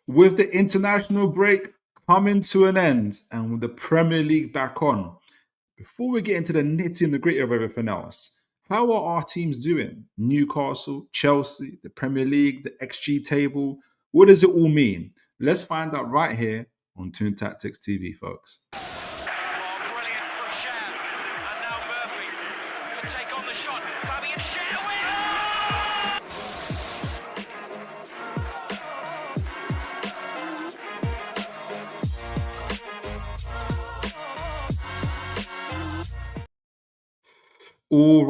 With the international break coming to an end and with the Premier League back on, before we get into the nitty and the gritty of everything else, how are our teams doing? Newcastle, Chelsea, the Premier League, the XG table. What does it all mean? Let's find out right here on Toon Tactics TV, folks. Oh, brilliant from Sham. And now Murphy could take on the shot. Bobby and Sham win! All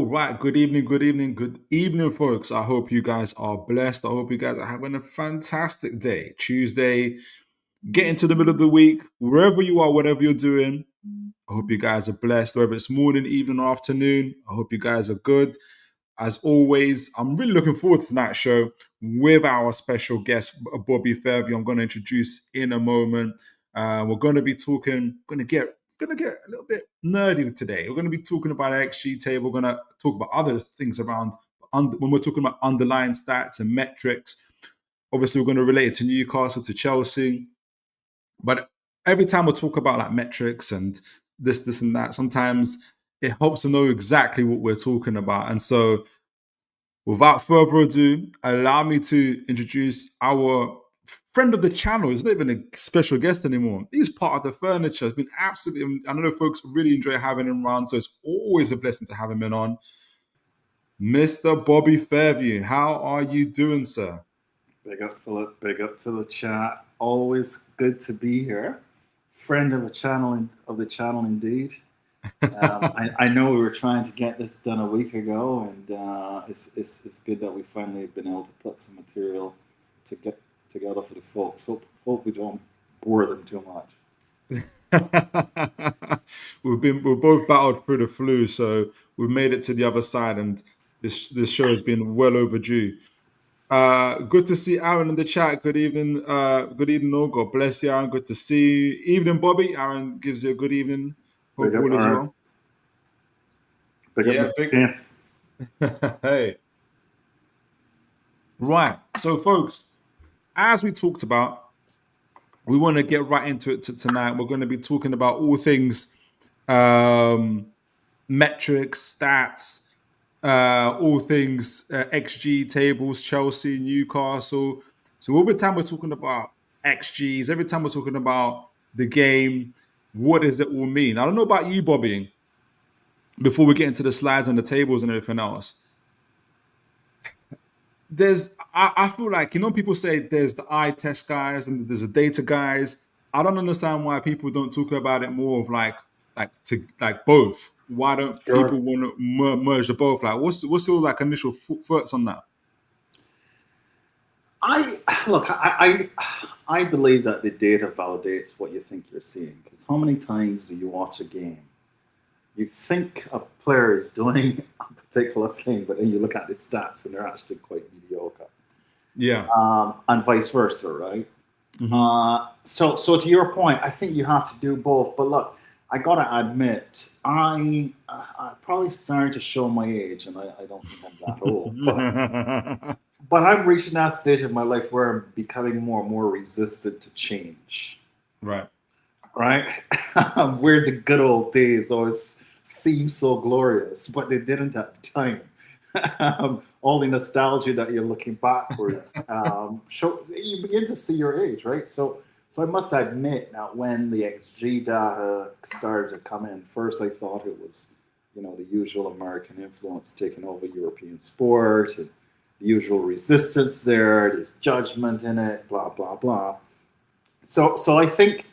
right. Good evening, folks. I hope you guys are blessed. I hope you guys are having a fantastic day. Tuesday, getting to the middle of the week, wherever you are, whatever you're doing. I hope you guys are blessed, whether it's morning, evening, or afternoon. I hope you guys are good. As always, I'm really looking forward to tonight's show with our special guest, Bobby Fairview. I'm going to introduce in a moment. We're going to be talking, going to get a little bit nerdy today. We're going to be talking about an XG table. We're going to talk about other things around when we're talking about underlying stats and metrics. Obviously, we're going to relate it to Newcastle, to Chelsea. But every time we talk about like metrics and this and that, sometimes it helps to know exactly what we're talking about. And so, without further ado, allow me to introduce our friend of the channel. He's not even a special guest anymore. He's part of the furniture. It's been absolutely, I know folks really enjoy having him around, so it's always a blessing to have him in on. Mr. Bobby Fairview, how are you doing, sir? Big up, Philip. Big up to the chat. Always good to be here. Friend of the channel, indeed. I know we were trying to get this done a week ago, and it's good that we finally have been able to put some material to get together for the folks. Hope we don't bore them too much. We've both battled through the flu, so we've made it to the other side, and this show has been well overdue. Good to see Aaron in the chat. Good evening, all. God bless you, Aaron. Good to see you. Evening, Bobby. Aaron gives you a good evening. Hope all is well. Big up, Hey. Right. So, folks, as we talked about, we want to get right into it tonight. We're going to be talking about all things metrics, stats, all things XG tables, Chelsea, Newcastle. So every time we're talking about XGs, every time we're talking about the game, what does it all mean? I don't know about you, Bobby, before we get into the slides and the tables and everything else. I feel like, people say there's the eye test guys and there's the data guys. I don't understand why people don't talk about it more of like both. Why don't people want to merge the both? Like, what's your like initial thoughts on that? I believe that the data validates what you think you're seeing. Because how many times do you watch a game? You think a player is doing a particular thing, but then you look at the stats and they're actually quite mediocre. Yeah. And vice versa, right? Mm-hmm. So to your point, I think you have to do both. But look, I gotta admit, I probably started to show my age, and I don't think I'm that old. But I'm reaching that stage of my life where I'm becoming more and more resistant to change. Right. Where the good old days always seem so glorious, but they didn't at the time. All the nostalgia that you're looking backwards, you begin to see your age, right? So I must admit that when the XG data started to come in, first I thought it was, the usual American influence taking over European sport, and the usual resistance there, there's judgment in it, blah, blah, blah. So I think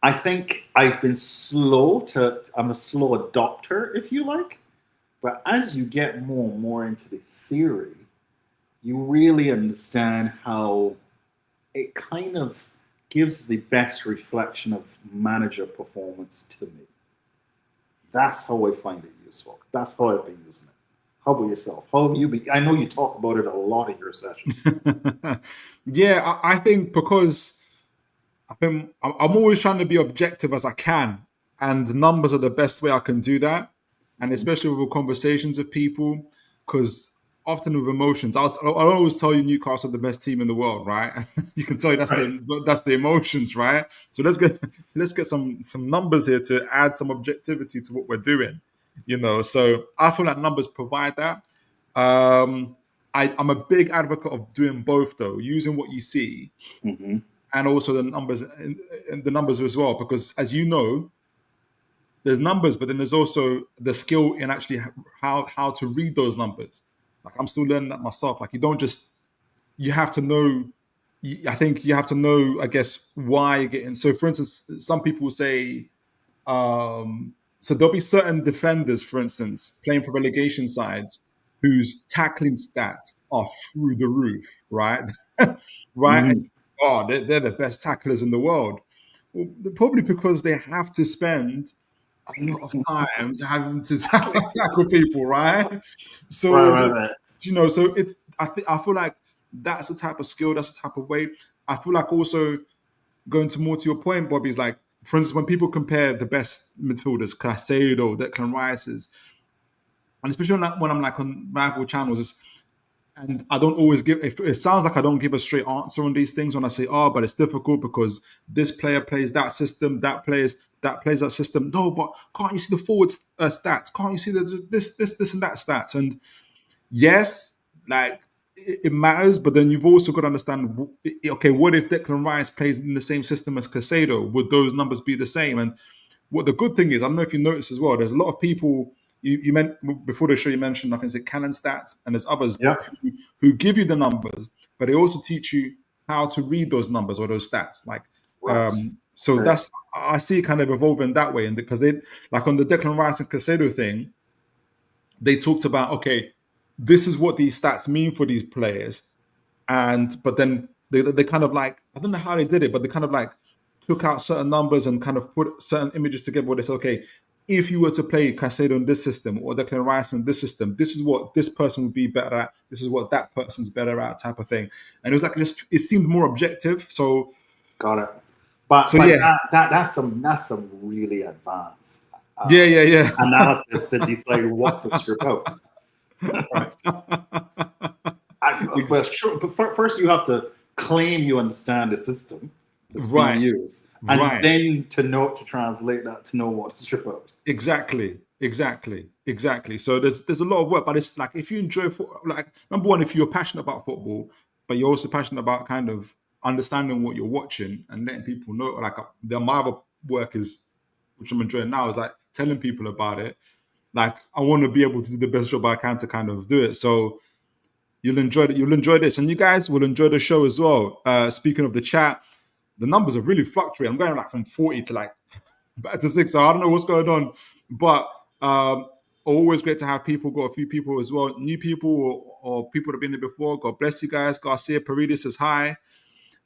I've been I'm a slow adopter, if you like. But as you get more and more into the theory, you really understand how it kind of gives the best reflection of manager performance to me. That's how I find it useful. That's how I've been using it. How about yourself? How have you been? I know you talk about it a lot in your sessions. Yeah, I think because I'm always trying to be objective as I can, and numbers are the best way I can do that, and especially with conversations with people, because often with emotions. I'll always tell you Newcastle are the best team in the world, right? You can tell you that's the emotions, right? So let's get some numbers here to add some objectivity to what we're doing. So I feel like numbers provide that. I'm a big advocate of doing both, though, using what you see Mm-hmm. and also the numbers and the numbers as well, because as you know, there's numbers, but then there's also the skill in actually how to read those numbers. Like I'm still learning that myself. Like you have to know. I think you have to know, I guess, why you're getting. So, for instance, some people say, so there'll be certain defenders, for instance, playing for relegation sides, whose tackling stats are through the roof, right? Right? Mm-hmm. Oh, they're the best tacklers in the world. Well, probably because they have to spend a lot of time to having to tackle people, right? Right, So right, right. so it's I feel like that's the type of skill, that's the type of way. I feel like also going to more to your point, Bobby, is like, for instance, when people compare the best midfielders, Caicedo, Declan Rice's, and especially when I'm like on rival channels, and I don't always give. It sounds like I don't give a straight answer on these things when I say, "Oh, but it's difficult because this player plays that system, that plays that system." No, but can't you see the forward stats? Can't you see the this and that stats? And yes, like it matters, but then you've also got to understand. Okay, what if Declan Rice plays in the same system as Casado? Would those numbers be the same? And what the good thing is, I don't know if you noticed as well. There's a lot of people you meant before the show. You mentioned, I think it's Canon Stats, and there's others Yeah. who give you the numbers, but they also teach you how to read those numbers or those stats. Like, Right. so Right. that's I see it kind of evolving that way, and because they like on the Declan Rice and Casado thing, they talked about, okay, this is what these stats mean for these players, but then they kind of like, I don't know how they did it, but they kind of like took out certain numbers and kind of put certain images together where they said, okay, if you were to play Casado in this system or Declan Rice in this system, this is what this person would be better at, this is what that person's better at, type of thing. And it was like it seemed more objective. So Got it. But yeah. that's some really advanced Yeah. analysis to decide what to strip out. Right. But sure, but first you have to claim you understand the system that's being Right. used, and Right. then to translate that to know what to strip out. Exactly. So there's a lot of work, but it's like if you enjoy football, like number one, if you're passionate about football, but you're also passionate about kind of understanding what you're watching and letting people know, like my other work is, which I'm enjoying now, is like telling people about it. Like I want to be able to do the best job I can to kind of do it. So you'll enjoy this, and you guys will enjoy the show as well. Speaking of the chat, the numbers are really fluctuating. I'm going like from 40 to like back to 6. So I don't know what's going on, but always great to have people. Got a few people as well, new people or people that have been there before. God bless you guys. Garcia Paredes says hi.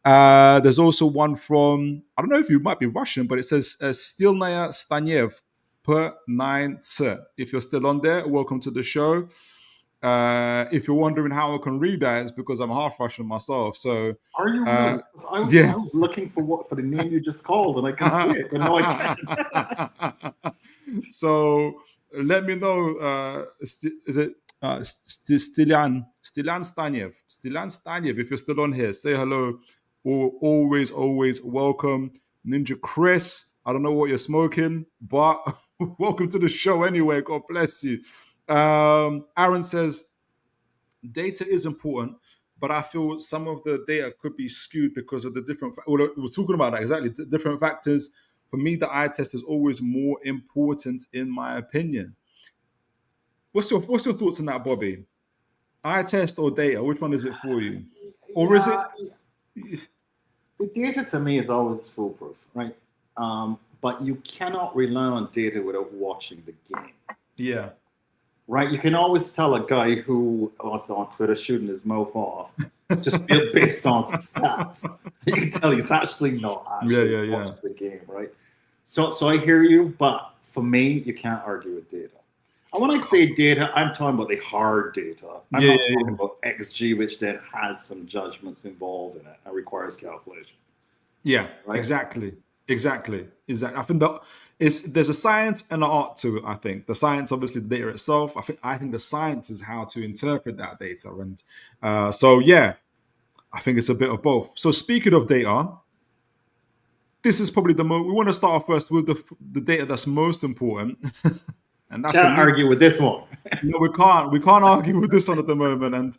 There's also one from, I don't know if you might be Russian, but it says Stilnaya Staniev per 9. If you're still on there, welcome to the show. If you're wondering how I can read that, it's because I'm half Russian myself. So Are you really? 'Cause I yeah. was looking for the name you just called, and I can see it, but no, I can't. So let me know. Is it Stilan Staniev? If you're still on here, say hello. Always welcome. Ninja Chris, I don't know what you're smoking, but welcome to the show anyway. God bless you. Aaron says data is important, but I feel some of the data could be skewed because of the different. We're talking about that exactly. Different factors. For me, the eye test is always more important, in my opinion. What's your thoughts on that, Bobby? Eye test or data? Which one is it for you? Or is it? The data to me is always foolproof, right? But you cannot rely on data without watching the game. Yeah. Right? You can always tell a guy who was on Twitter shooting his mouth off just based on stats. You can tell he's actually not actually watching the game, right? So I hear you, but for me, you can't argue with data. And when I say data, I'm talking about the hard data. I'm not talking about XG, which then has some judgments involved in it and requires calculation. Yeah, right? exactly. Exactly. I think that there's a science and an art to it. I think the science, obviously, the data itself. I think the science is how to interpret that data, and so yeah, I think it's a bit of both. So speaking of data, this is probably we want to start off first with the data that's most important, and that's the Can't league. argue with this one. No, we can't. We can't argue with this one at the moment, and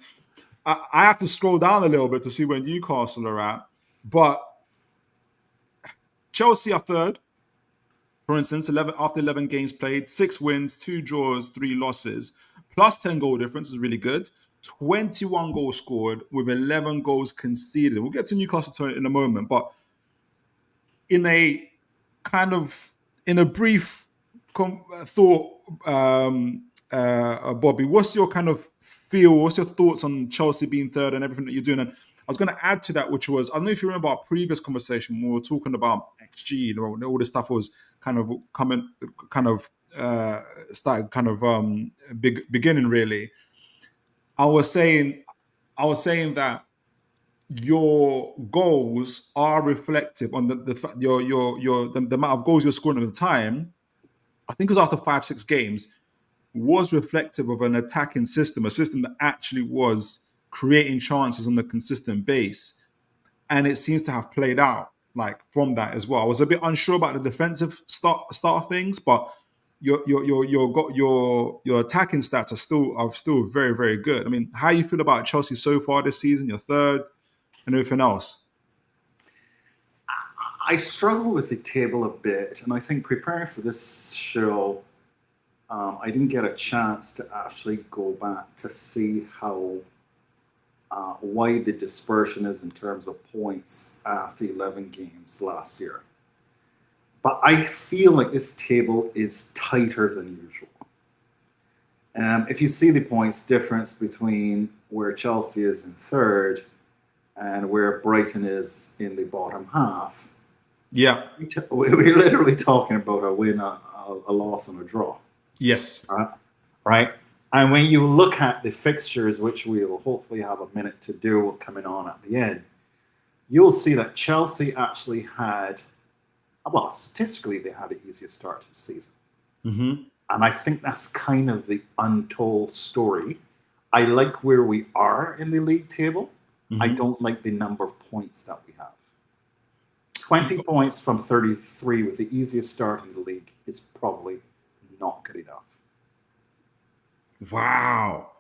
I have to scroll down a little bit to see where Newcastle are at, but Chelsea are third. For instance, 11 games played, 6 wins, 2 draws, 3 losses, plus 10 goal difference is really good. 21 goals scored with 11 goals conceded. We'll get to Newcastle in a moment, but in a in a brief thought, Bobby, what's your kind of feel? What's your thoughts on Chelsea being third and everything that you're doing? And I was going to add to that, which was, I don't know if you remember our previous conversation when we were talking about XG, all this stuff was kind of started beginning really. I was saying that your goals are reflective on the amount of goals you're scoring at the time. I think it was after 5-6 games was reflective of an attacking system, a system that actually was creating chances on a consistent base, and it seems to have played out like from that as well. I was a bit unsure about the defensive start of things, but your attacking stats are still very, very good. I mean, how you feel about Chelsea so far this season? You're third, and everything else. I struggle with the table a bit, and I think preparing for this show, I didn't get a chance to actually go back to see how wide the dispersion is in terms of points after 11 games last year. But I feel like this table is tighter than usual. If you see the points difference between where Chelsea is in third and where Brighton is in the bottom half, yeah, we're literally talking about a win, a loss, and a draw. Yes. Right. And when you look at the fixtures, which we will hopefully have a minute to do coming on at the end, you'll see that Chelsea actually had, well, statistically, they had the easiest start to the season. Mm-hmm. And I think that's kind of the untold story. I like where we are in the league table. Mm-hmm. I don't like the number of points that we have. 20 points from 33 with the easiest start in the league is probably not good enough. Wow.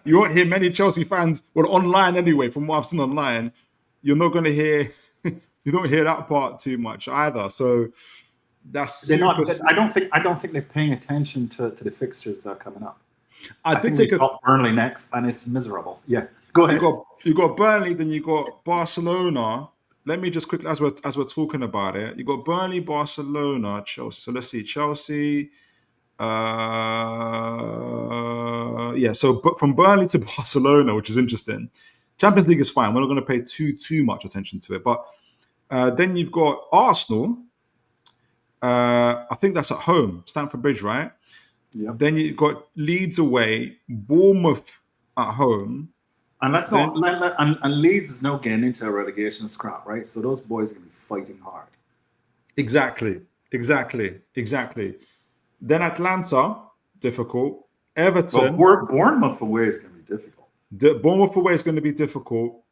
You won't hear many Chelsea fans, well, online anyway, from what I've seen online, you're not going to hear, you don't hear that part too much either. So that's they're not. I don't think they're paying attention to the fixtures that are coming up. I think we've got Burnley next, and it's miserable. Yeah, go ahead. You got Burnley, then you got Barcelona. Let me just quickly, as we're talking about it, you got Burnley, Barcelona, Chelsea. So let's see, Chelsea. So from Burnley to Barcelona, which is interesting. Champions League is fine. We're not going to pay too much attention to it. But then you've got Arsenal. I think that's at home, Stamford Bridge, right? Yeah. Then you've got Leeds away, Bournemouth at home. And and Leeds is now getting into a relegation scrap, right? So those boys are going to be fighting hard. Exactly. Then Atlanta, difficult. Everton. Well, Bournemouth away is going to be difficult. Bournemouth away is going to be difficult.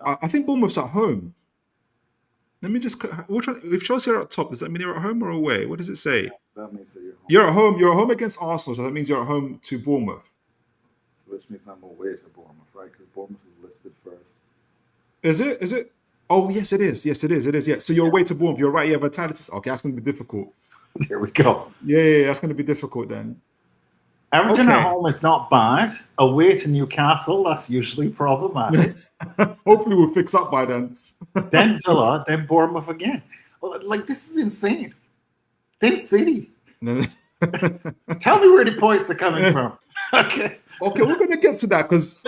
I think Bournemouth's at home. Let me just. Which one? If Chelsea are at top, does that mean you're at home or away? What does it say? Yeah, that means that you're at home. You're at home against Arsenal, so that means you're at home to Bournemouth. So which means I'm away to Bournemouth, right? Because Bournemouth is listed first. Is it? Oh, yes, it is. Yes, it is. Yeah. So you're away to Bournemouth. You're right. Yeah, Vitality. Okay, that's going to be difficult. There we go. Yeah, that's going to be difficult then. Everton at home is not bad. Away to Newcastle, that's usually problematic. Hopefully we'll fix up by then. Then Villa, then Bournemouth again. Like, this is insane. Then City. Tell me where the points are coming from. Okay, we're going to get to that because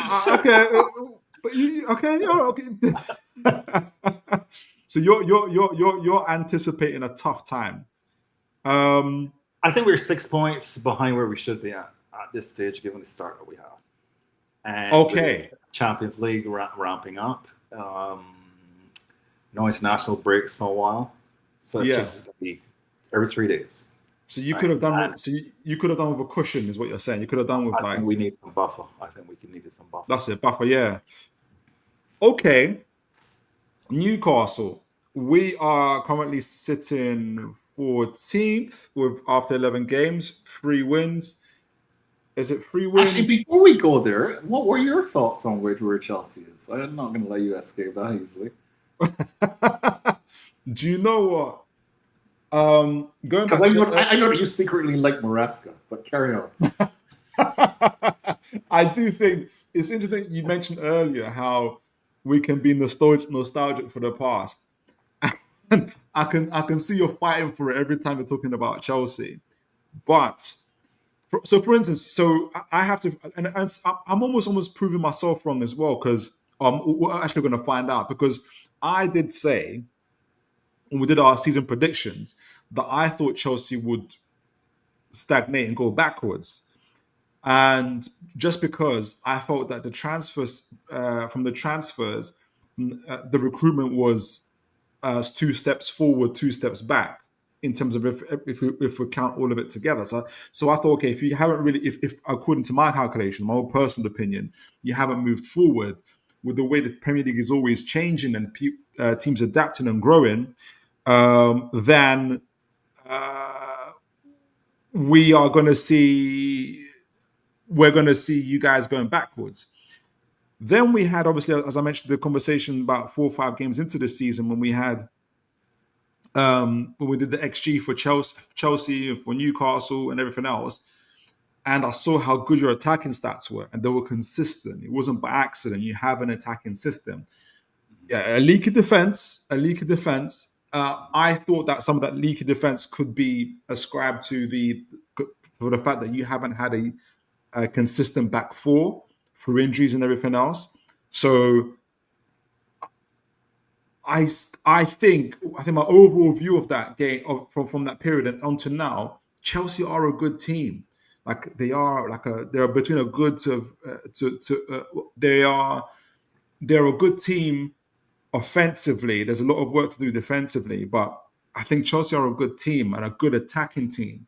So you're anticipating a tough time. I think we're 6 points behind where we should be at this stage, given the start that we have. And Champions League ramping up. No international breaks for a while. So it's Yeah. just going to be every 3 days. So you Right? could have done And with, so you could have done with a cushion, is what you're saying. You could have done with I like think we need some buffer. I think we needed some buffer. that's it, buffer. Yeah. Okay. Newcastle. We are currently sitting 14th with after 11 games, 3 wins. Is it 3 wins? Actually, before we go there, what were your thoughts on where Chelsea is? I'm not going to let you escape that easily. Do you know what? Going Because back to I know that you secretly like Maresca, but carry on. I do think it's interesting you mentioned earlier how we can be nostalgic for the past. And I can see you're fighting for it every time you're talking about Chelsea. But for instance, so I have to, and I'm almost proving myself wrong as well because we're actually going to find out because I did say when we did our season predictions that I thought Chelsea would stagnate and go backwards. And just because I felt that the transfers from the transfers, the recruitment was 2 steps forward, 2 steps back in terms of if we count all of it together. So I thought, okay, if you haven't really, if according to my calculations, my own personal opinion, you haven't moved forward with the way the Premier League is always changing and teams adapting and growing, then we are going to see we're going to see you guys going backwards. Then we had, obviously, as I mentioned, the conversation about 4 or 5 games into the season when we had when we did the XG for Chelsea, for Newcastle, and everything else. And I saw how good your attacking stats were, and they were consistent. It wasn't by accident. You have an attacking system. Yeah, a leaky defense. I thought that some of that leaky defense could be ascribed to for the fact that you haven't had a consistent back four through injuries and everything else. So I think my overall view of that game from that period and on to now, Chelsea are a good team. Like they're between a good they're a good team offensively. There's a lot of work to do defensively, but I think Chelsea are a good team and a good attacking team.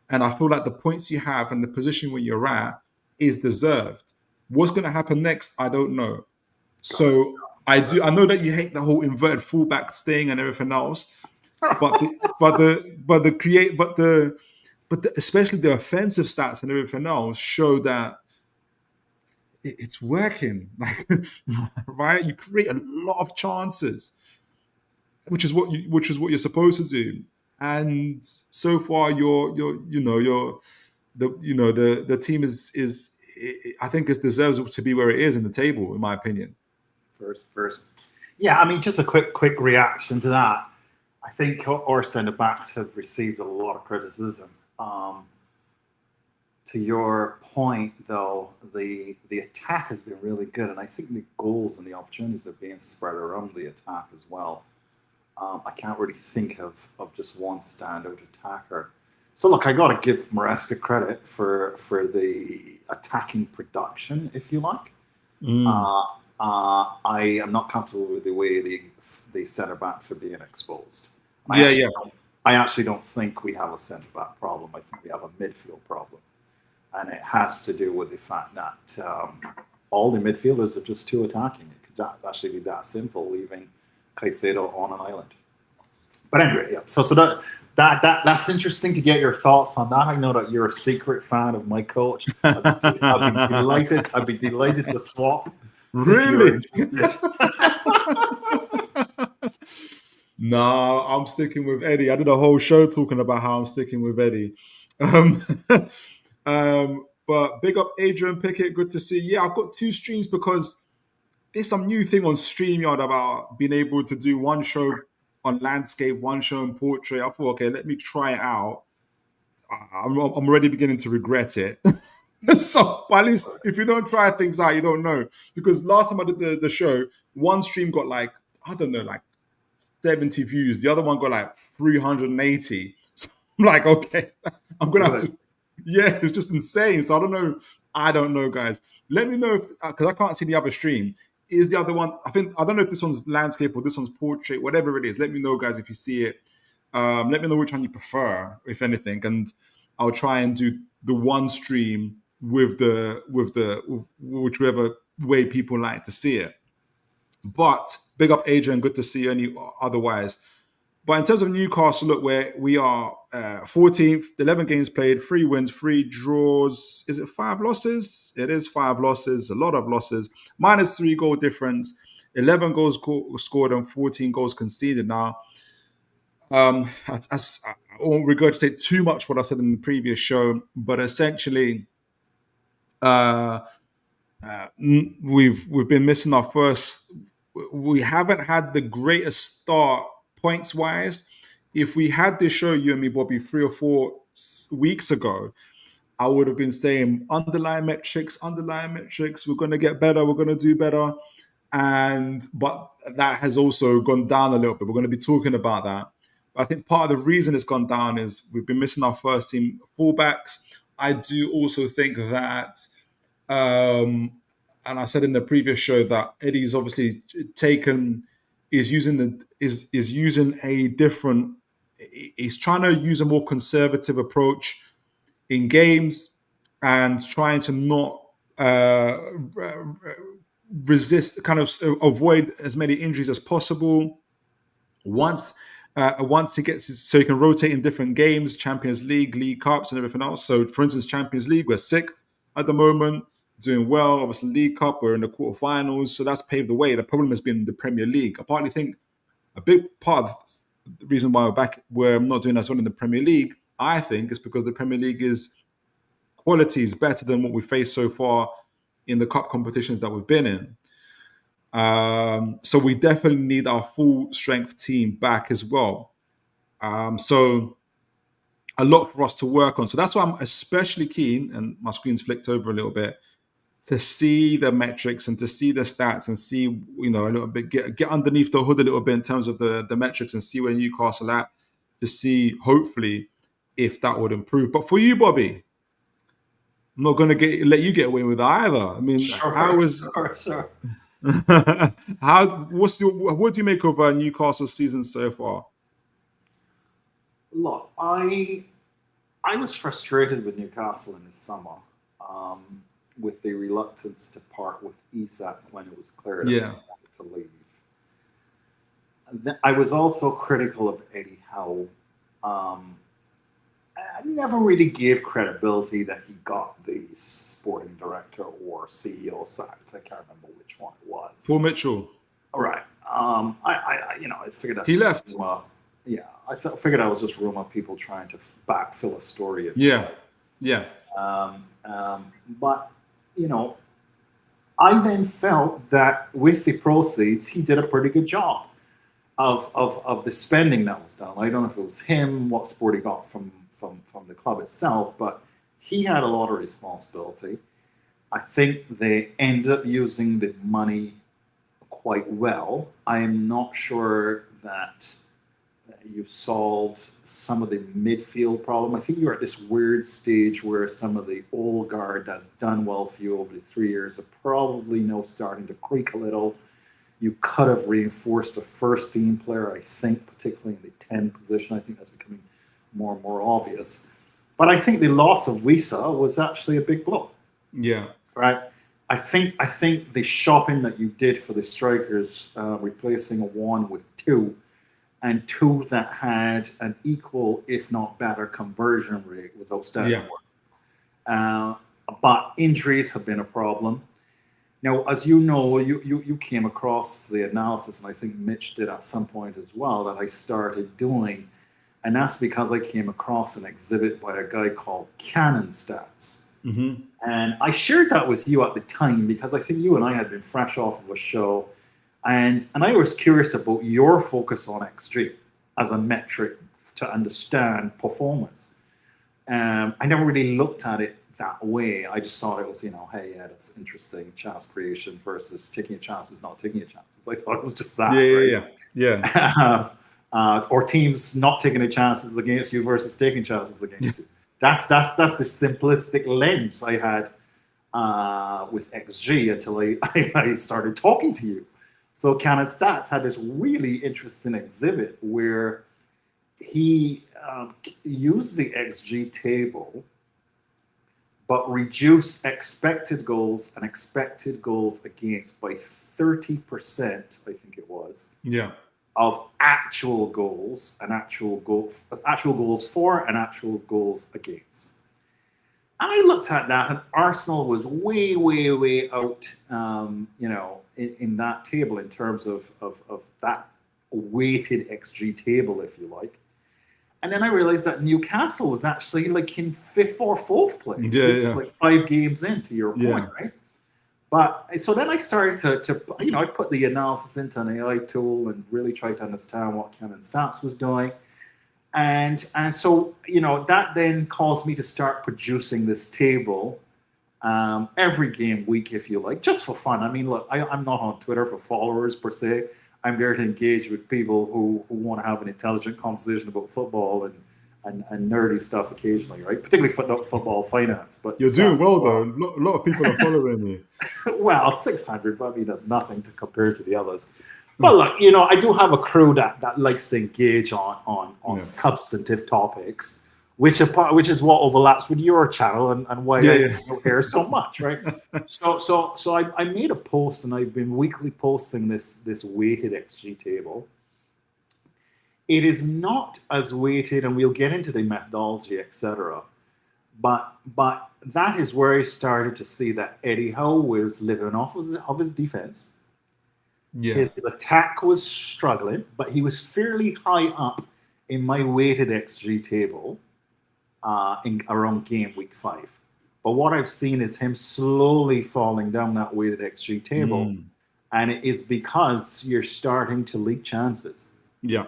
And I feel like the points you have and the position where you're at is deserved. What's going to happen next? I don't know. So I know that you hate the whole inverted fullback thing and everything else, but especially the offensive stats and everything else show that it's working. Like, right? You create a lot of chances, which is what you're supposed to do. And so far, the team is I think it deserves to be where it is in the table, in my opinion. First. Yeah, I mean, just a quick reaction to that. I think our centre backs have received a lot of criticism. To your point, though, the attack has been really good, and I think the goals and the opportunities are being spread around the attack as well. I can't really think of just one standout attacker. So look, I got to give Maresca credit for the attacking production, if you like. I am not comfortable with the way the centre backs are being exposed. I actually don't think we have a centre back problem. I think we have a midfield problem, and it has to do with the fact that all the midfielders are just too attacking. It could actually be that simple, leaving Caicedo on an island. But anyway, yeah. So that's interesting to get your thoughts on that. I know that you're a secret fan of my coach. I'd be delighted to swap. Really? No, I'm sticking with Eddie. I did a whole show talking about how I'm sticking with Eddie. But big up Adrian Pickett. Good to see. Yeah, I've got 2 streams because there's some new thing on StreamYard about being able to do one show on landscape, one show on portrait. I thought, okay, let me try it out. I'm already beginning to regret it. So at least if you don't try things out, you don't know. Because last time I did the show, one stream got like 70 views. The other one got like 380. So I'm like, okay, I'm gonna have to. Yeah, it's just insane. So I don't know, guys. Let me know if because I can't see the other stream. Is the other one? I don't know if this one's landscape or this one's portrait, whatever it is. Let me know, guys, if you see it. Let me know which one you prefer, if anything, and I'll try and do the one stream with whichever way people like to see it. But big up Adrian, good to see you. Any otherwise. But in terms of Newcastle, look, where we are 14th, 11 games played, 3 wins, 3 draws. Is it 5 losses? It is 5 losses, a lot of losses. Minus 3 goal difference, 11 goals scored and 14 goals conceded. Now, I won't regurgitate too much what I said in the previous show, but essentially, uh, we've been missing our first. We haven't had the greatest start points wise. If we had this show, you and me, Bobby, 3 or 4 weeks ago, I would have been saying underlying metrics. We're going to get better. We're going to do better. But that has also gone down a little bit. We're going to be talking about that. But I think part of the reason it's gone down is we've been missing our first team fullbacks. I do also think that, and I said in the previous show that Eddie's obviously is using a different. He's trying to use a more conservative approach in games and trying to not resist, kind of avoid as many injuries as possible. Once he gets so he can rotate in different games, Champions League, League Cups, and everything else. So, for instance, Champions League, we're sixth at the moment, doing well. Obviously, League Cup, we're in the quarterfinals, so that's paved the way. The problem has been the Premier League. I partly think a big part of the reason why we're not doing as well in the Premier League, I think, is because the Premier League quality is better than what we faced so far in the cup competitions that we've been in. So we definitely need our full strength team back as well. So a lot for us to work on. So that's why I'm especially keen, and my screen's flicked over a little bit, to see the metrics and to see the stats and see, a little bit, get underneath the hood a little bit in terms of the metrics and see where Newcastle at, to see hopefully if that would improve. But for you, Bobby, I'm not going to let you get away with it either. I mean, Sure. what do you make of Newcastle's season so far? Look, I was frustrated with Newcastle in the summer, with the reluctance to part with Isak when it was clear that he wanted to leave. I was also critical of Eddie Howe. I never really gave credibility that he got the sporting director or CEO sacked. I can't remember which one it was. Paul Mitchell. All right. I figured that's he left. I figured that was just rumor, people trying to backfill a story. Yeah. But I then felt that with the proceeds, he did a pretty good job of the spending that was done. I don't know if it was him, what sport he got from the club itself, but he had a lot of responsibility. I think they ended up using the money quite well. I am not sure that you solved some of the midfield problem. I think you're at this weird stage where some of the old guard that's done well for you over the 3 years are probably now starting to creak a little. You could have reinforced a first team player, I think, particularly in the 10 position. I think that's becoming more and more obvious. But I think the loss of Wisa was actually a big blow. Yeah. Right. I think the shopping that you did for the strikers, replacing a 1 with 2, and 2 that had an equal, if not better, conversion rate, was outstanding work. But injuries have been a problem. Now, as you know, you came across the analysis, and I think Mitch did at some point as well, that I started doing. And that's because I came across an exhibit by a guy called Cannon Stats. Mm-hmm. And I shared that with you at the time because I think you and I had been fresh off of a show. And I was curious about your focus on XG as a metric to understand performance. I never really looked at it that way. I just thought it was, hey, yeah, that's interesting. Chance creation versus taking a chances, not taking a chances. I thought it was just that. Yeah. Or teams not taking a chances against you versus taking chances against you. That's the simplistic lens I had with XG until I started talking to you. So Cannon Stats had this really interesting exhibit where he used the XG table, but reduced expected goals and expected goals against by 30%, I think it was, Yeah. of actual goals and actual goals for and actual goals against. And I looked at that, and Arsenal was way, way, way out, in that table in terms of that weighted XG table, if you like. And then I realized that Newcastle was actually like in fifth or fourth place. Yeah, This yeah. was like 5 games in, to your Yeah. point, right? But so then I started to I put the analysis into an AI tool and really tried to understand what Canon Stats was doing. And so, that then caused me to start producing this table every game week, if you like, just for fun. I mean, look, I'm not on Twitter for followers per se. I'm there to engage with people who want to have an intelligent conversation about football and nerdy stuff occasionally, right? Particularly football finance. But You're doing stats well as well. though. A lot of people are following you. Well, 600 probably does nothing to compare to the others. But look, I do have a crew that likes to engage on Yeah. substantive topics, which is what overlaps with your channel and why I care so much, right? So I made a post, and I've been weekly posting this weighted XG table. It is not as weighted, and we'll get into the methodology, etc. But that is where I started to see that Eddie Howe was living off of his defense. Yeah. His attack was struggling, but he was fairly high up in my weighted XG table in around game week 5. But what I've seen is him slowly falling down that weighted XG table, and it is because you're starting to leak chances. Yeah.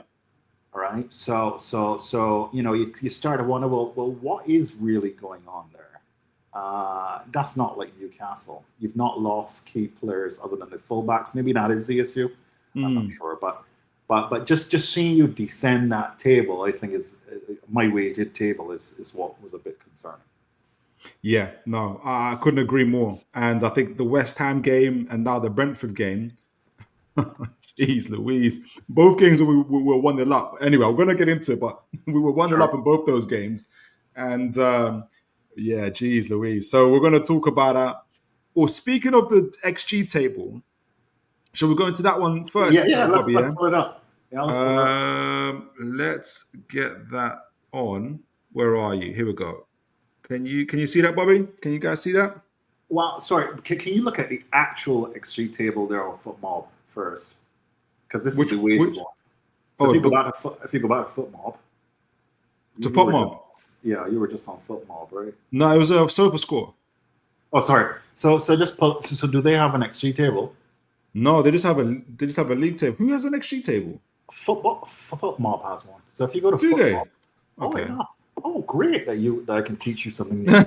All right. So you start to wonder, well, what is really going on there? That's not like Newcastle. You've not lost key players other than the fullbacks. Maybe that is the issue. I'm not sure, but just seeing you descend that table, I think is my weighted table is what was a bit concerning. Yeah, no, I couldn't agree more. And I think the West Ham game and now the Brentford game, jeez Louise, both games we were 1-0 up. Anyway, I'm going to get into it, but we were 1-0 up in both those games. And yeah, geez Louise. So we're going to talk about that. Well, speaking of the XG table, shall we go into that one first? Yeah, let's Bobby, pull it up. Yeah, let's pull it up. Let's get that on. Where are you? Here we go. Can you see that, Bobby? Can you guys see that? Well, sorry. Can you look at the actual XG table there on FootMob first? Because this is the weighted one. So if you go back to FootMob. To FootMob? Yeah, you were just on FootMob, right? No, it was a Sofa Score. Oh, sorry. So just pull. So do they have an XG table? No, they just have a league table. Who has an XG table? FootMob has one. So if you go to do FootMob, they? Okay. Oh, great that I can teach you something new.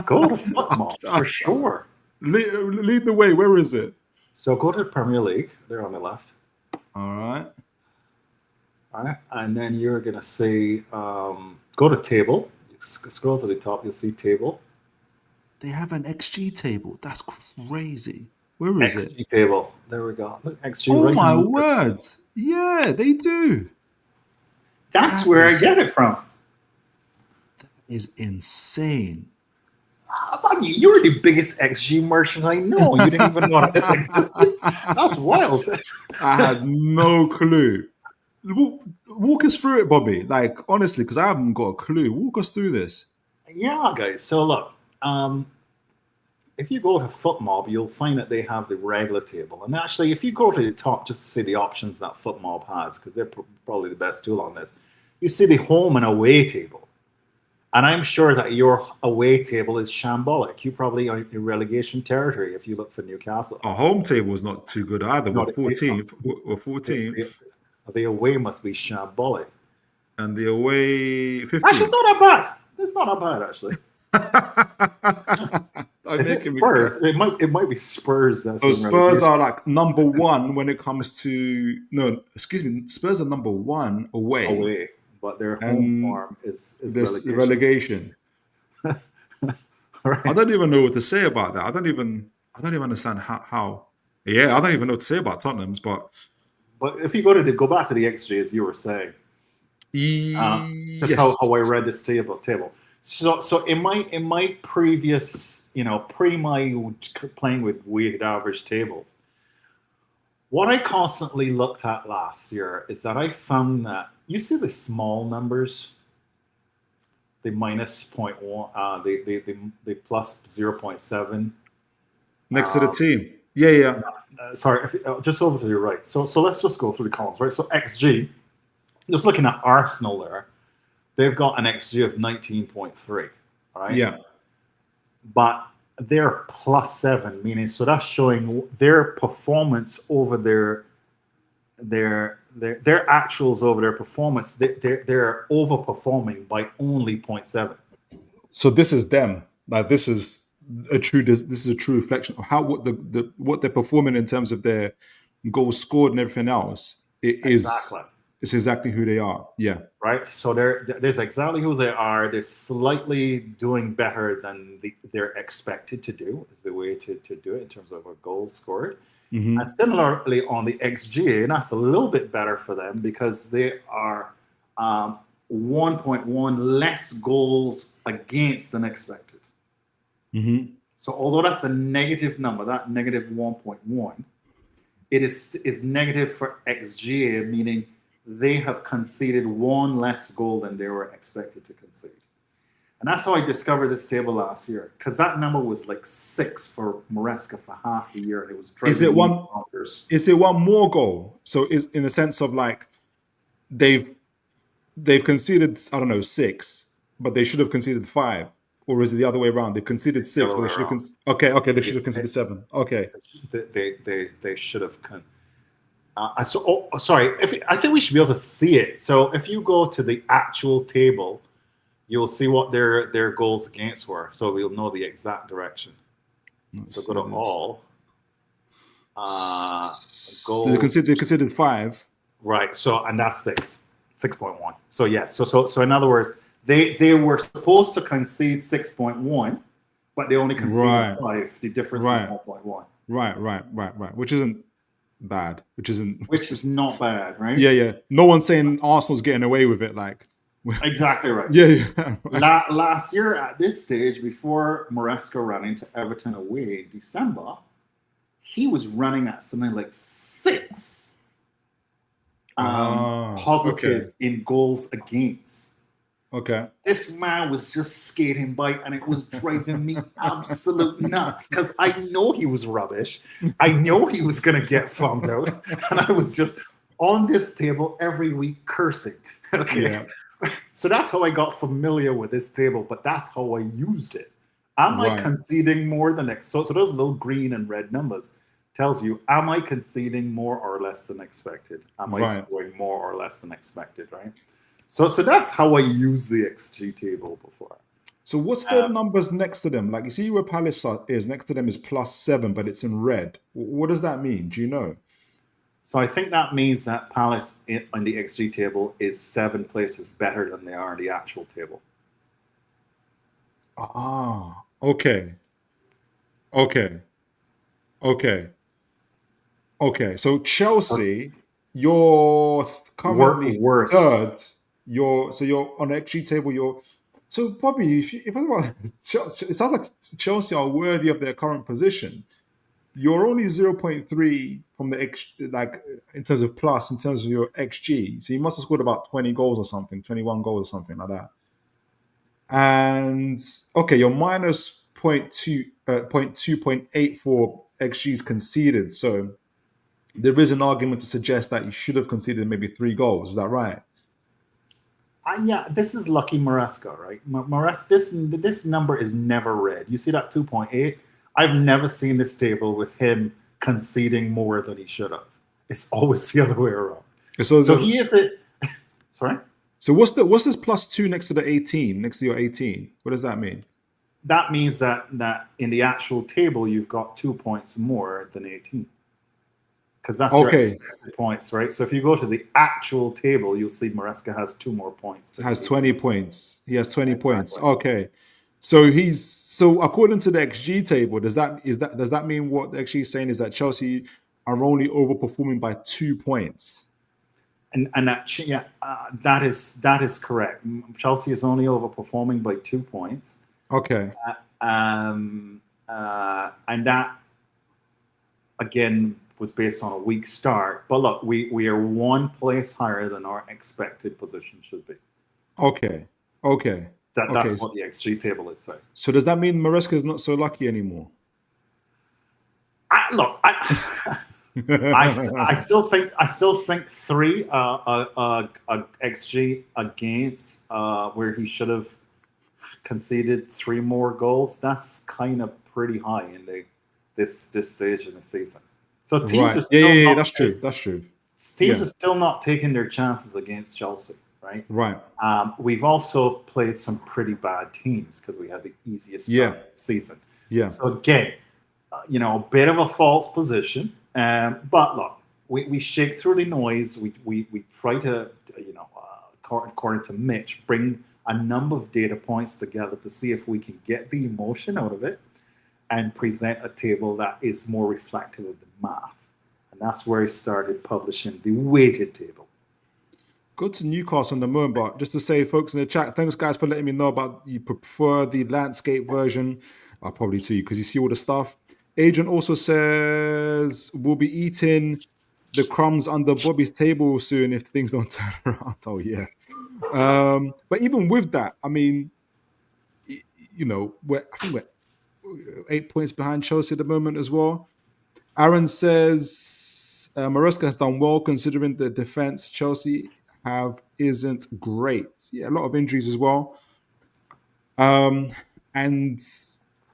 Go to FootMob for sure. Lead the way. Where is it? So go to the Premier League. They're on the left. All right, and then you're gonna say go to table. Scroll to the top. You'll see table. They have an XG table. That's crazy. Where is it? XG table. There we go. Look, XG. Oh right my word! Yeah, they do. That's where I get it from. That is insane. Bobby, you're the biggest XG merchant I know. You didn't even know this existed. That's wild. I had no clue. Walk us through it, Bobby. Like, honestly, because I haven't got a clue. Walk us through this. Yeah, guys. So look, if you go to FootMob, you'll find that they have the regular table. And actually, if you go to the top, just to see the options that FootMob has, because they're probably the best tool on this, you see the home and away table. And I'm sure that your away table is shambolic. You probably are in relegation territory if you look for Newcastle. Our home table is not too good either. We're 14th. We're 14th. The away must be shambolic. And the away 15th. Actually, it's not that bad. It's not that bad, actually. Is it Spurs? It might be Spurs. So Spurs are like number 1 when it comes to Spurs are number 1 away. But their home form is relegation. Right. I don't even know what to say about that. I don't even understand how. Yeah, I don't even know what to say about Tottenham's. But if you go back to the XG, as you were saying, Just how Yes. I read this table. So in my previous, pre my playing with weighted average tables, what I constantly looked at last year is that I found that you see the small numbers, the minus 0.1, the plus 0.7. Next to the team. Yeah, yeah. Sorry, just over to your right. So let's just go through the columns, right? So XG, just looking at Arsenal there, they've got an XG of 19.3, right? Yeah. But they're +7, meaning so that's showing their performance over their actuals over their performance. They're overperforming by only 0.7. So this is them. Like this is this is a true reflection of how what they're performing in terms of their goals scored and everything else. Exactly. It's exactly who they are. Yeah. Right. So there's exactly who they are. They're slightly doing better than they're expected to do. Is the way to do it in terms of a goal scored. Mm-hmm. And similarly on the XG, and that's a little bit better for them because they are 1.1 less goals against than expected. Mm-hmm. So although that's a negative number, that negative 1.1, it is negative for XG, meaning they have conceded one less goal than they were expected to concede. And that's how I discovered this table last year, because that number was like 6 for Maresca for half the year. And it was driving Is it one? bonkers. Is it one more goal? So is in the sense of like they've conceded, I don't know, 6, but they should have conceded 5, or is it the other way around? They've conceded 6, but they should have okay, they should have conceded 7. Okay, they should have. Sorry. I think we should be able to see it. So if you go to the actual table, you'll see what their goals against were. So we'll know the exact direction. So go to all. So they considered 5. Right. So and that's 6.1. So yes. So in other words, they were supposed to concede 6.1, but they only conceded 5. The difference is 1.1. Right. Which isn't bad. Which is not bad, right? Yeah. No one's saying Arsenal's getting away with it. Like exactly right. Yeah. Right. Last year at this stage, before Maresca ran into Everton away in December, he was running at something like 6 positive in goals against. Okay. This man was just skating by, and it was driving me absolute nuts because I know he was rubbish. I know he was going to get found out, and I was just on this table every week cursing. Okay. Yeah. So that's how I got familiar with this table, but that's how I used it. Am I conceding more than so those little green and red numbers tells you, am I conceding more or less than expected? Am I scoring more or less than expected, right? So that's how I use the XG table before. So what's the numbers next to them? Like you see where Palace is, next to them is +7, but it's in red. What does that mean? Do you know? So I think that means that Palace on the XG table is 7 places better than they are in the actual table. Okay. So Chelsea, you're currently worse. third. You're on the XG table. So Bobby, if I about Chelsea, it sounds like Chelsea are worthy of their current position. You're only 0.3 from the X, like in terms of plus, in terms of your XG. So you must have scored about 20 goals or something, 21 goals or something like that. And okay, you're minus 0.2.84 XGs conceded. So there is an argument to suggest that you should have conceded maybe 3 goals. Is that right? Yeah, this is lucky Maresca, right? This number is never read. You see that 2.8? I've never seen this table with him conceding more than he should have. It's always the other way around. So he is it. Sorry. So what's this +2 next to the 18? Next to your 18, what does that mean? That means that in the actual table you've got 2 points more than 18. Because that's your expected points, right? So if you go to the actual table, you'll see Maresca has 2 more points. Has 20 points. He has 20 points. Okay. So according to the XG table, does that mean what the XG is saying is that Chelsea are only overperforming by 2 points? And that is correct. Chelsea is only overperforming by 2 points. Okay. And that again was based on a weak start. But look, we are 1 place higher than our expected position should be. Okay. That's what the XG table is saying. So does that mean Maresca is not so lucky anymore? I still think 3 XG against where he should have conceded 3 more goals. That's kind of pretty high in this stage in the season. So teams are still that's true. That's true. Teams are still not taking their chances against Chelsea, right? Right. We've also played some pretty bad teams because we had the easiest start of the season. Yeah. So again, a bit of a false position. But look, we shake through the noise. We try to, according to Mitch, bring a number of data points together to see if we can get the emotion out of it and present a table that is more reflective of the math. And that's where he started publishing the weighted table. Go to Newcastle in the moment, but just to say, folks in the chat, thanks guys for letting me know about you prefer the landscape version. I'll probably too, because you see all the stuff. Adrian also says we'll be eating the crumbs under Bobby's table soon if things don't turn around. Oh yeah. But even with that, I mean, I think we're 8 points behind Chelsea at the moment as well. Aaron says Maresca has done well considering the defense Chelsea isn't great. Yeah, a lot of injuries as well. And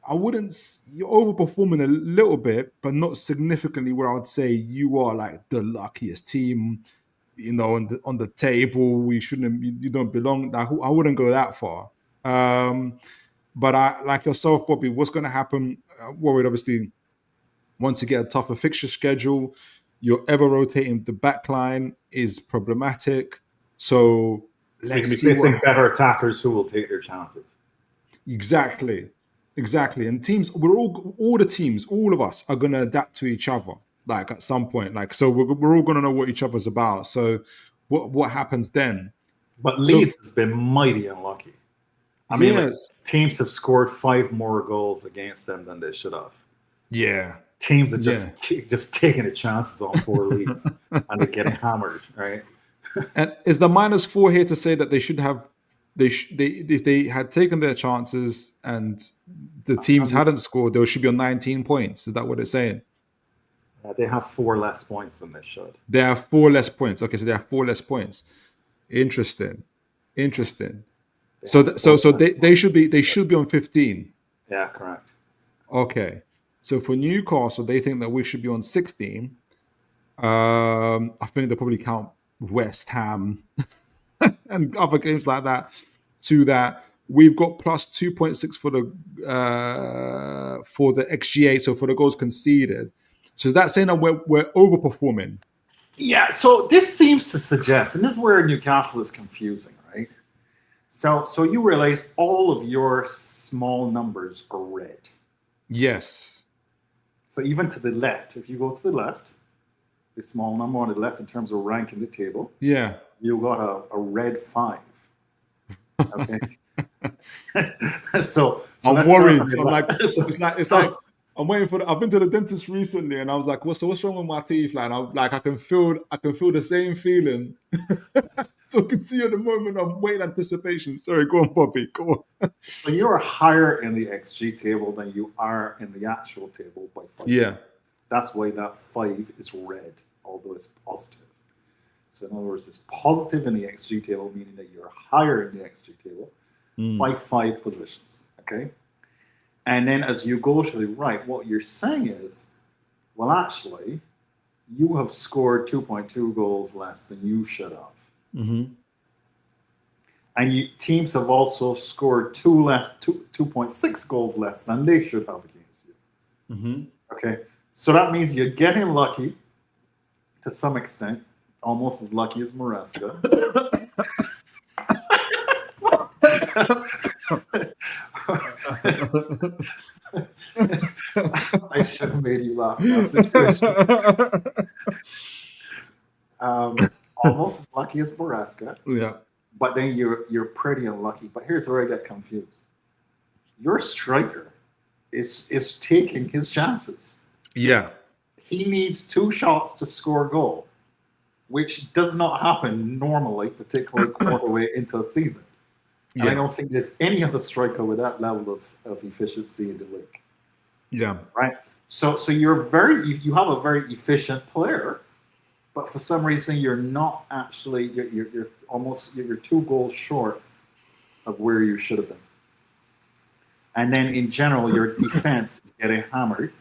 I wouldn't. You're overperforming a little bit, but not significantly. Where I would say you are like the luckiest team, on the table. We shouldn't. You don't belong. I wouldn't go that far. But I, like yourself, Bobby, what's going to happen? Worried, obviously. Once you get a tougher fixture schedule, your ever rotating the back line is problematic. So let's see what better attackers who will take their chances. Exactly. And teams, all the teams, all of us are going to adapt to each other. Like at some point, so we're all going to know what each other's about. So what happens then? But Leeds has been mighty unlucky. I mean, teams have scored 5 more goals against them than they should have. Yeah. Teams are just taking the chances on poor Leeds and they're getting hammered, right? And is the -4 here to say that they should have if they had taken their chances and the teams hadn't scored, they should be on 19 points. Is that what it's saying? They have 4 less points than they should. They have 4 less points. Okay, so they have 4 less points. Interesting. So they should be on 15. Yeah, correct. Okay. So for Newcastle, they think that we should be on 16. I think they'll probably count West Ham and other games like that to that. We've got plus 2.6 for the XGA, so for the goals conceded. So is that saying that we're overperforming? Yeah, so this seems to suggest, and this is where Newcastle is confusing, right? So you realize all of your small numbers are red. Yes. So even to the left, if you go to the left, the small number on the left in terms of rank in the table, you got a red 5. Okay. so I'm worried. I'm like, it's like I'm waiting for. I've been to the dentist recently, and I was like, what's wrong with my teeth? Like, I'm like, I can feel the same feeling. Talking to you at the moment, I'm waiting anticipation. Sorry, go on, Bobby. Go on. So you're higher in the XG table than you are in the actual table by 5. Yeah. That's why that 5 is red, although it's positive. So in other words, it's positive in the XG table, meaning that you're higher in the XG table by 5 positions. Okay. And then as you go to the right, what you're saying is, well, actually, you have scored 2.2 goals less than you should have. Mm-hmm. And teams have also scored 2.6 goals less than they should have against you. Mm-hmm. Okay, so that means you're getting lucky to some extent, almost as lucky as Maresca. I should have made you laugh. almost as lucky as Baraska, Yeah. but then you're pretty unlucky. But here's where I get confused. Your striker is taking his chances. Yeah. He needs 2 shots to score a goal, which does not happen normally, particularly quarter way into a season. And I Yeah. don't think there's any other striker with that level of efficiency in the league. Yeah. Right? So you have a very efficient player, but for some reason you're not actually you're almost you're 2 goals short of where you should have been. And then in general, your defense is getting hammered.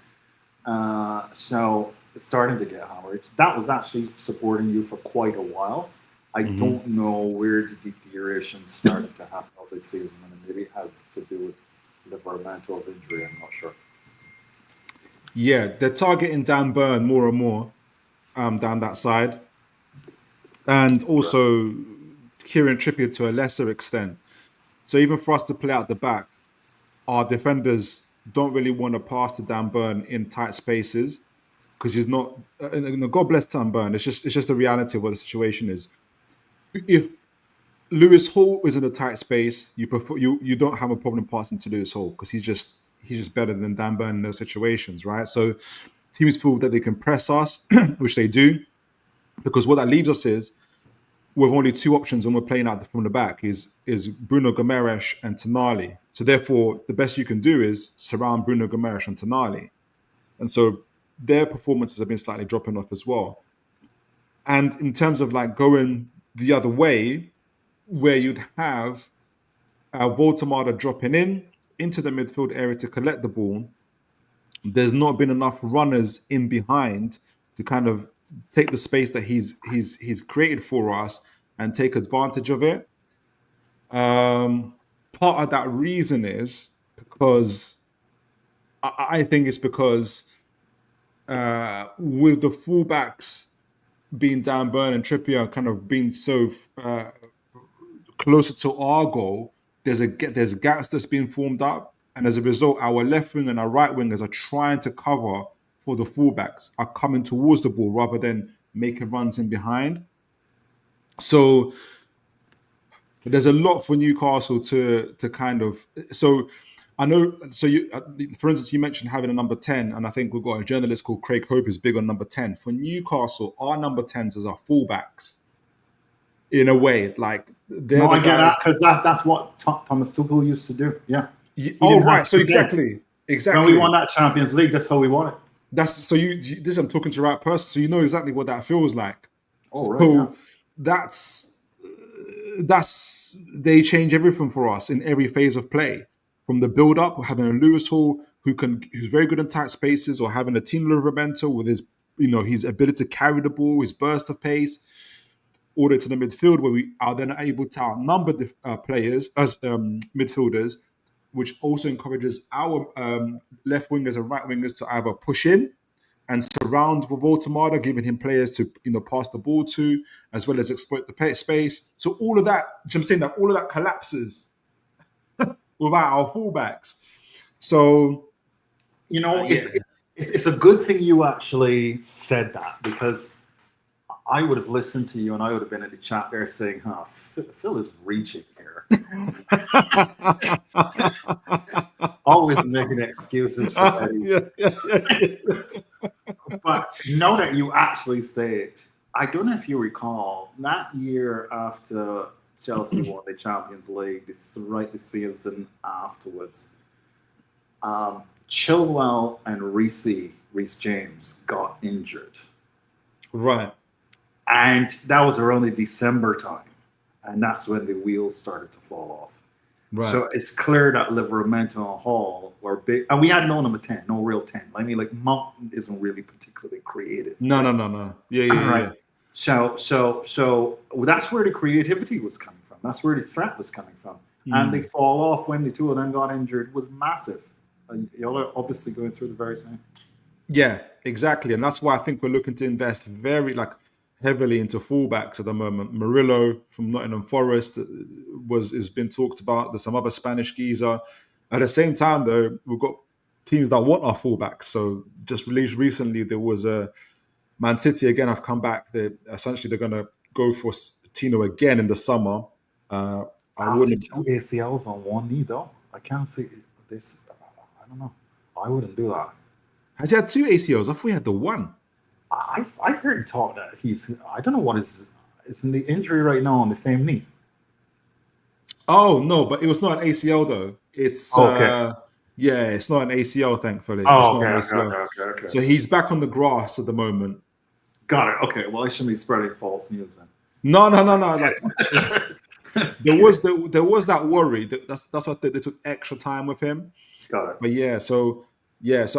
So it's starting to get hammered. That was actually supporting you for quite a while. I don't know where the deterioration started to happen over the season, and maybe it has to do with Livermento's injury. I'm not sure. Yeah, they're targeting Dan Burn more and more down that side, and also Kieran Trippier to a lesser extent. So even for us to play out the back, our defenders don't really want to pass to Dan Burn in tight spaces because he's not. God bless Dan Burn. It's just the reality of what the situation is. If Lewis Hall is in a tight space, you don't have a problem passing to Lewis Hall because he's just better than Dan Burn in those situations, right? So teams feel that they can press us, which they do, because what that leaves us is with only 2 options when we're playing out from the back is Bruno Gomes and Tonali. So therefore, the best you can do is surround Bruno Gomes and Tonali, and so their performances have been slightly dropping off as well. And in terms of like going the other way, where you'd have Voltamada dropping into the midfield area to collect the ball, there's not been enough runners in behind to kind of take the space that he's created for us and take advantage of it. Part of that reason is because I think it's because with the fullbacks being Dan Burn and Trippier kind of being so closer to our goal, there's gaps that's being formed up, and as a result, our left wing and our right wingers are trying to cover for the fullbacks, are coming towards the ball rather than making runs in behind. So there's a lot for Newcastle to kind of. So I know. So you, for instance, you mentioned having a number 10, and I think we've got a journalist called Craig Hope who's big on number 10. For Newcastle, our number 10s is our fullbacks. In a way, like they're No, the I get guys. that because that's what Thomas Tuchel used to do. Yeah. Oh, right. So exactly. When we won that Champions League, that's how we won it. That's so this I'm talking to the right person, so you know exactly what that feels like. Oh, right. So Yeah. that's they change everything for us in every phase of play. From the build up, having a Lewis Hall who's very good in tight spaces, or having a Tino Livramento with his his ability to carry the ball, his burst of pace, all the way to the midfield where we are then able to outnumber the players as midfielders, which also encourages our left wingers and right wingers to either push in and surround Voltamada, giving him players to pass the ball to, as well as exploit the space. So all of that, I'm saying that all of that collapses without our fullbacks. So it's a good thing you actually said that, because I would have listened to you and I would have been in the chat there saying, Phil is reaching here. Always making excuses for Eddie. But now that you actually say it, I don't know if you recall, that year after Chelsea won the Champions League, the season afterwards, Chilwell and Reece James got injured. Right. And that was around the December time. And that's when the wheels started to fall off. Right. So it's clear that Livramento and Hall were big. And we had no number 10, no real 10. I mean, like, Mountain isn't really particularly creative. No. Yeah. Right. So that's where the creativity was coming from. That's where the threat was coming from. And they fall off when the 2 of them got injured was massive. Y'all are obviously going through the very same. Yeah, exactly. And that's why I think we're looking to invest very heavily into fullbacks at the moment. Murillo from Nottingham Forest is been talked about. There's some other Spanish geezer. At the same time, though, we've got teams that want our fullbacks. So just released recently, there was a Man City again. Have come back. They're going to go for Tino again in the summer. I After wouldn't. 2 ACLs on one knee, though, I can't see this. I don't know. I wouldn't do that. Has he had 2 ACLs? I thought he had the one. I heard talk that he's. I don't know what is in the injury right now on the same knee. Oh no, but it was not an ACL though. It's Okay. yeah, it's not an ACL. Thankfully, it's Oh, not okay, an okay, ACL. okay, okay, So okay. he's back on the grass at the moment. Got it. Okay. Well, I shouldn't be spreading false news then. No. Like there was that worry. That's why they took extra time with him. Got it. But so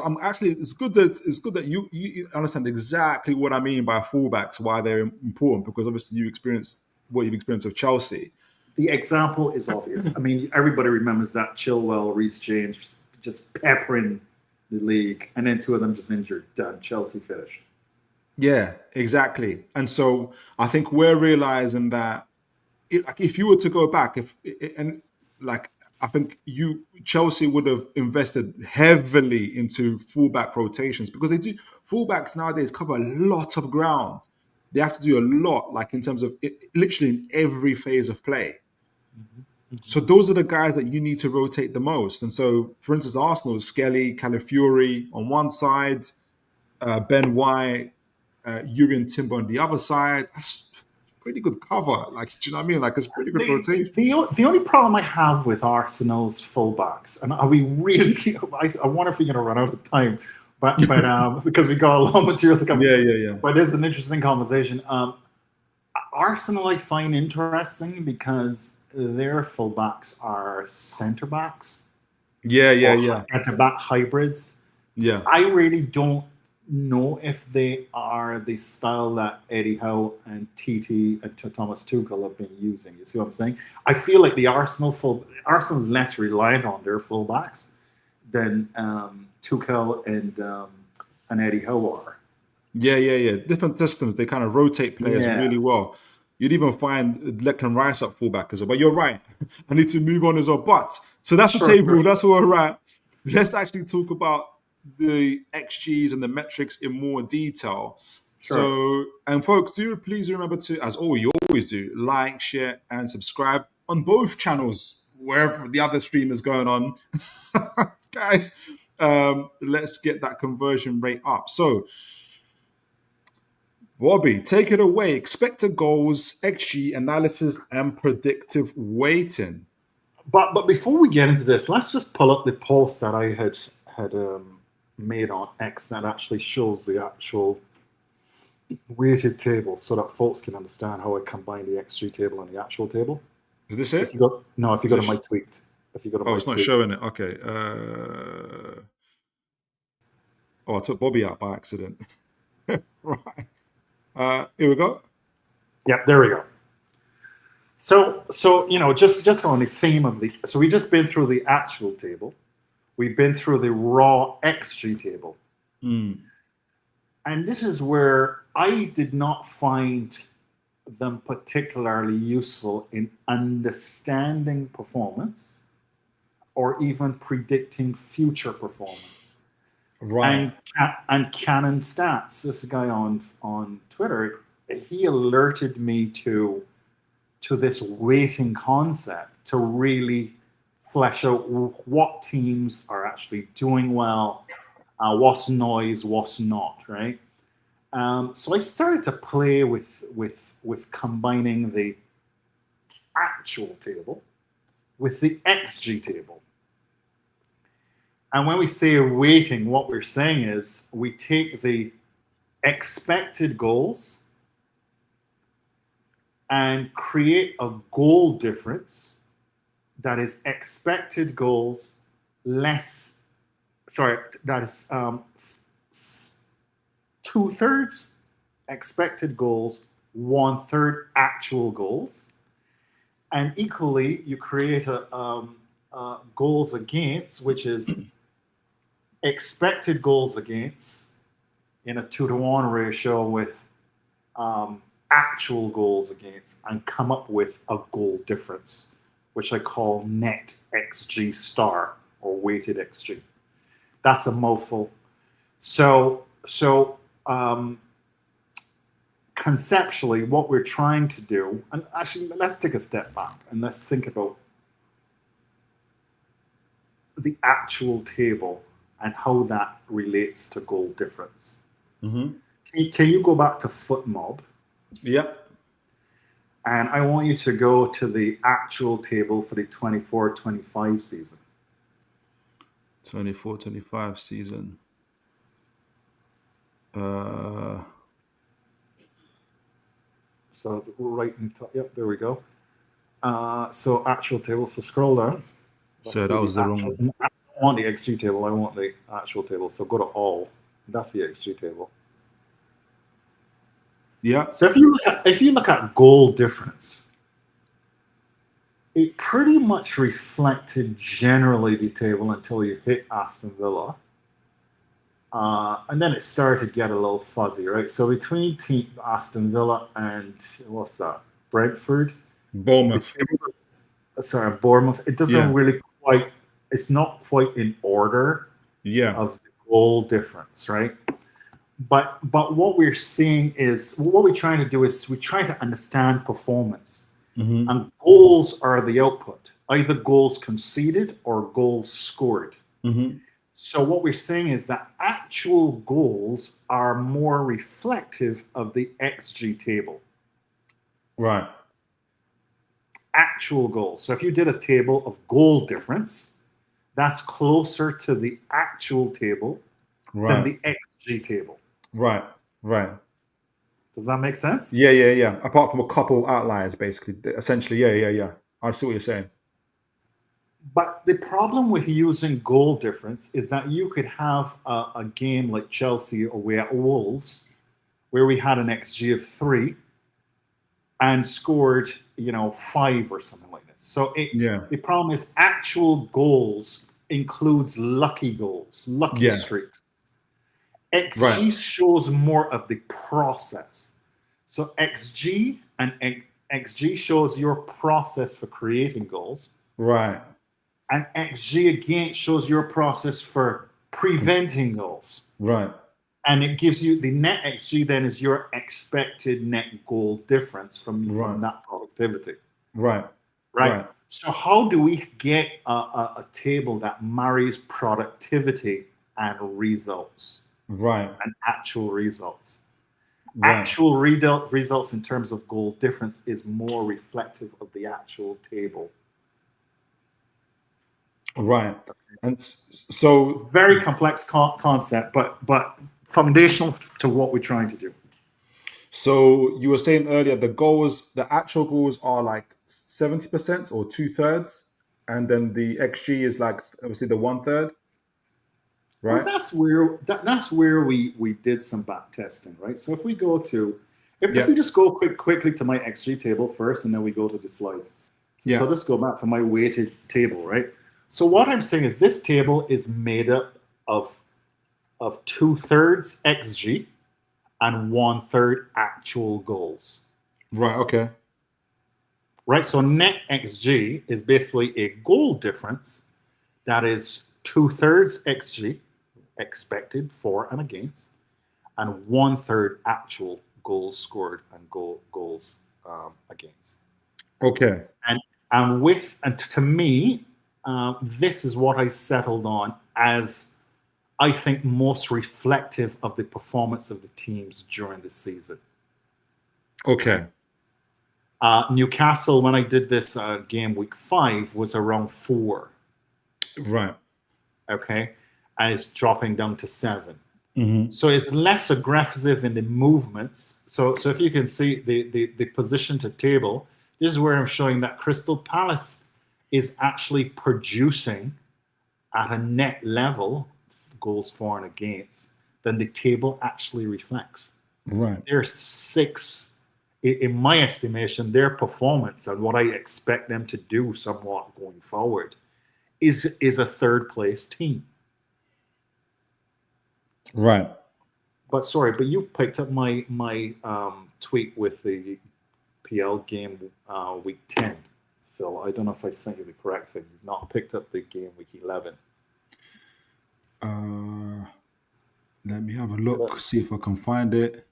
I'm actually it's good that you understand exactly what I mean by fullbacks, why they're important, because obviously you experienced what you've experienced with Chelsea. The example is obvious. I mean, everybody remembers that Chilwell, Reece James just peppering the league, and then two of them just injured. Done. Chelsea finished. Yeah, exactly. And so I think we're realizing that if you were to go back, and like I think Chelsea would have invested heavily into fullback rotations, because they do fullbacks nowadays cover a lot of ground. They have to do a lot, like in terms of literally in every phase of play. So those are the guys that you need to rotate the most. And so, for instance, Arsenal, Skelly, Calafiori on one side, Ben White, Urian Timber on the other side. That's pretty good cover. Like, do you know what I mean? Like, it's pretty good rotation. The only problem I have with Arsenal's fullbacks, and are we really? I wonder if we're going to run out of time, but because we got a lot of material to come. Yeah. But it's an interesting conversation. Arsenal I find interesting because their fullbacks are centre backs. Yeah. Centre back hybrids. Yeah. I really don't know if they are the style that Eddie Howe and TT and Thomas Tuchel have been using. You see what I'm saying? I feel like the Arsenal's less reliant on their fullbacks than Tuchel and Eddie Howe are. Yeah. Different systems. They kind of rotate players really well. You'd even find Declan Rice at fullback as well. But you're right. I need to move on as well. But so that's the table. Sure. That's where we're at. Let's actually talk about the XGs and the metrics in more detail. Sure. So, and folks, do please remember to, as you always do, like, share, and subscribe on both channels, wherever the other stream is going on. Guys, let's get that conversion rate up. So, Bobby, take it away. Expected goals, XG analysis, and predictive weighting. But before we get into this, let's just pull up the post that I had made on X that actually shows the actual weighted table, so that folks can understand how I combine the XG table and the actual table. Is this it? If you go to my tweet. It's not showing it. Okay. I took Bobby out by accident. Right. Here we go. Yep, there we go. So just on the theme of so we just been through the actual table. We've been through the raw XG table. And this is where I did not find them particularly useful in understanding performance or even predicting future performance. Right. And Canon Stats, this guy on Twitter, he alerted me to this weighting concept to really flesh out what teams are actually doing well, what's noise, what's not, right? So I started to play with combining the actual table with the XG table. And when we say weighting, what we're saying is we take the expected goals and create a goal difference that is expected goals less, that is 2/3 expected goals, 1/3 actual goals. And equally, you create a goals against, which is expected goals against in a 2-to-1 ratio with actual goals against, and come up with a goal difference, which I call net XG star or weighted XG. That's a mouthful. So conceptually, what we're trying to do, and actually, let's take a step back and let's think about the actual table and how that relates to goal difference. Mm-hmm. Can you go back to FootMob? Yep. And I want you to go to the actual table for the 24-25 season. 24-25 season. So right in top, yep, there we go. So actual table, so scroll down. So that was the wrong one. I don't want the XG table, I want the actual table. So go to all, that's the XG table. Yeah. So if you look at goal difference, it pretty much reflected generally the table until you hit Aston Villa. And then it started to get a little fuzzy, right? So between Aston Villa and what's that? Brentford? Bournemouth. Bournemouth. It doesn't Yeah. really quite, it's not quite in order Yeah. of the goal difference, right? But what we're seeing is, what we're trying to do is we're trying to understand performance. Mm-hmm. And goals are the output, either goals conceded or goals scored. Mm-hmm. So what we're saying is that actual goals are more reflective of the XG table. Right. Actual goals. So if you did a table of goal difference, that's closer to the actual table than the XG table. Right. Right. Does that make sense? Yeah. Apart from a couple outliers, basically. Essentially, yeah. I see what you're saying. But the problem with using goal difference is that you could have a game like Chelsea away at Wolves, where we had an XG of 3 and scored, 5 or something like this. So the problem is actual goals includes lucky goals, lucky streaks. XG shows more of the process. So XG shows your process for creating goals. Right. And XG again shows your process for preventing goals. Right. And it gives you the net XG then is your expected net goal difference from that productivity. Right. So how do we get a table that marries productivity and results? Right. And actual results. Actual results in terms of goal difference is more reflective of the actual table. Right. And so very complex concept, but foundational to what we're trying to do. So you were saying earlier the actual goals are like 70% or 2/3, and then the XG is like obviously the 1/3, right? Well, that's where we did some back testing, right? So if we go to if we just go quickly to my XG table first, and then we go to the slides. Yeah. So let's go back to my weighted table, right? So what I'm saying is this table is made up of 2/3 XG and 1/3 actual goals. Right. Okay. Right. So net XG is basically a goal difference that is 2/3 XG expected for and against, and 1/3 actual goals scored and goals against. Okay. And to me, this is what I settled on as I think most reflective of the performance of the teams during the season. Okay. Newcastle, when I did this game week 5, was around 4. Right. Okay. And it's dropping down to 7. Mm-hmm. So it's less aggressive in the movements. So if you can see the position to table, this is where I'm showing that Crystal Palace is actually producing at a net level goals for and against than the table actually reflects. Right. They're 6, in my estimation, their performance and what I expect them to do somewhat going forward is a 3rd place team. Right. But you picked up my tweet with the PL game week 10, Phil. I don't know if I sent you the correct thing. You've not picked up the game week 11. Let me have a look, see if I can find it.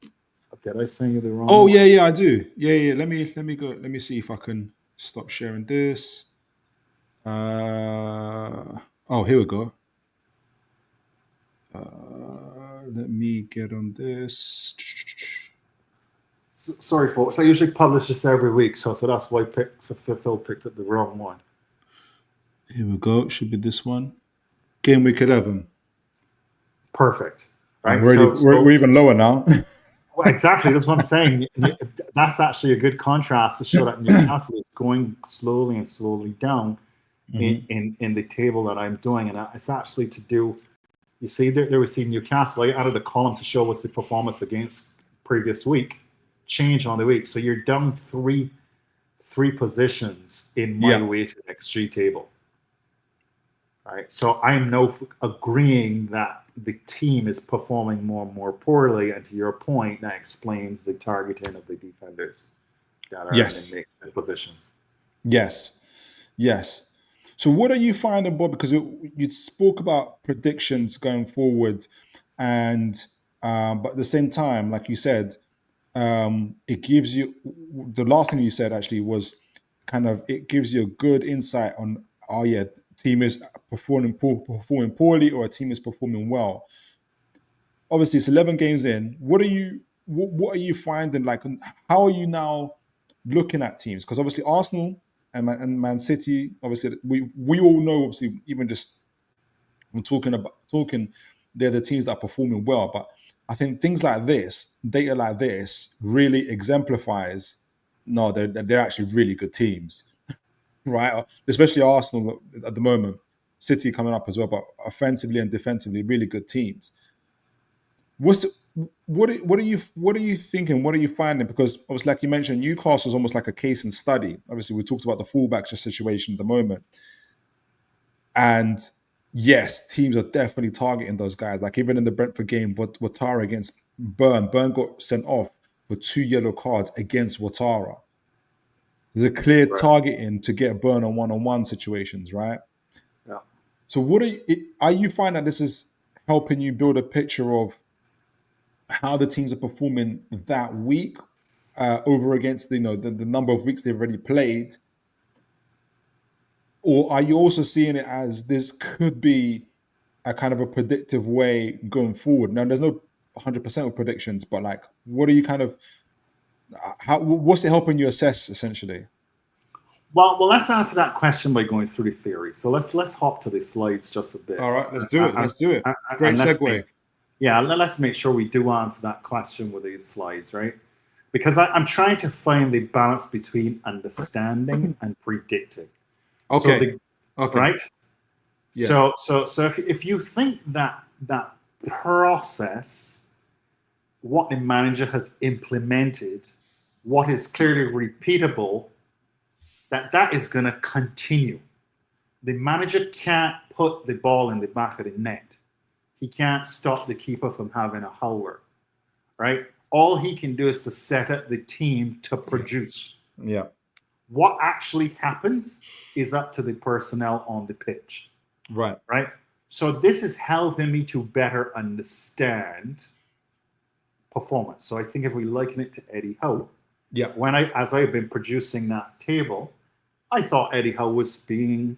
Did I send you the wrong? Oh one? yeah, I do. Yeah. Let me go. Let me see if I can stop sharing this. Oh, here we go. Let me get on this. Sorry, folks. I usually publish this every week, so that's why Phil picked up the wrong one. Here we go. Should be this one. Game week 11. Perfect. Right. We're even lower now. Well, exactly. That's what I'm saying. That's actually a good contrast to show that Newcastle is going slowly and slowly down in the table that I'm doing. And it's actually to do, you see, there we see Newcastle. I added a column to show what's the performance against previous week, change on the week. So you're down three positions in my weighted XG table. Right. So I'm now agreeing that the team is performing more and more poorly, and to your point, that explains the targeting of the defenders that are in the positions. Yes. So what are you finding, Bob? Because you spoke about predictions going forward, and but at the same time, like you said, it gives you the last thing you said actually was kind of it gives you a good insight on team is performing poorly or a team is performing well. Obviously, it's 11 games in. What are you finding? Like, how are you now looking at teams? Because obviously, Arsenal and Man City. Obviously, we all know. Obviously, even just when talking, they're the teams that are performing well. But I think things like this, data like this, really exemplifies. No, they're actually really good teams, right? Especially Arsenal at the moment, City coming up as well, but offensively and defensively, really good teams. What are you thinking? What are you finding? Because obviously, like you mentioned, Newcastle is almost like a case and study. Obviously, we talked about the fullback situation at the moment, and yes, teams are definitely targeting those guys. Like even in the Brentford game, Ouattara against Burn got sent off for 2 yellow cards against Ouattara. There's a clear targeting to get Burn on one-on-one situations, right? Yeah. So are you finding that this is helping you build a picture of how the teams are performing that week over against the number of weeks they've already played? Or are you also seeing it as this could be a kind of a predictive way going forward? Now, there's no 100% of predictions, but like, what are you kind of, what's it helping you assess essentially? Well, let's answer that question by going through the theory. So let's hop to the slides just a bit. All right, let's do it. Great segue. Let's make sure we do answer that question with these slides, right? Because I'm trying to find the balance between understanding and predicting. Okay. Right? Yeah. So if you think that process, what the manager has implemented, what is clearly repeatable, that is going to continue. The manager can't put the ball in the back of the net. He can't stop the keeper from having a howler, right? All he can do is to set up the team to produce. Yeah. What actually happens is up to the personnel on the pitch. Right. So this is helping me to better understand performance. So I think if we liken it to Eddie Howe, as I've been producing that table, I thought Eddie Howe was being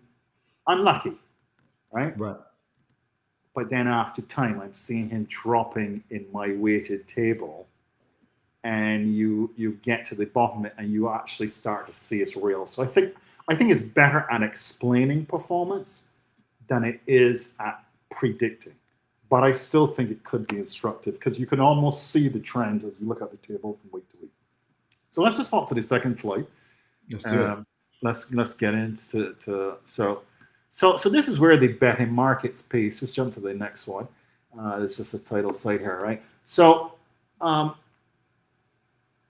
unlucky, right? But then after time, I'm seeing him dropping in my weighted table, and you get to the bottom of it, and you actually start to see it's real. So I think it's better at explaining performance than it is at predicting. But I still think it could be instructive because you can almost see the trend as you look at the table from week to week. So let's just hop to the second slide. Let's do it. Let's get into so this is where the betting markets piece. Just jump to the next one. There's just a title slide here, right? So what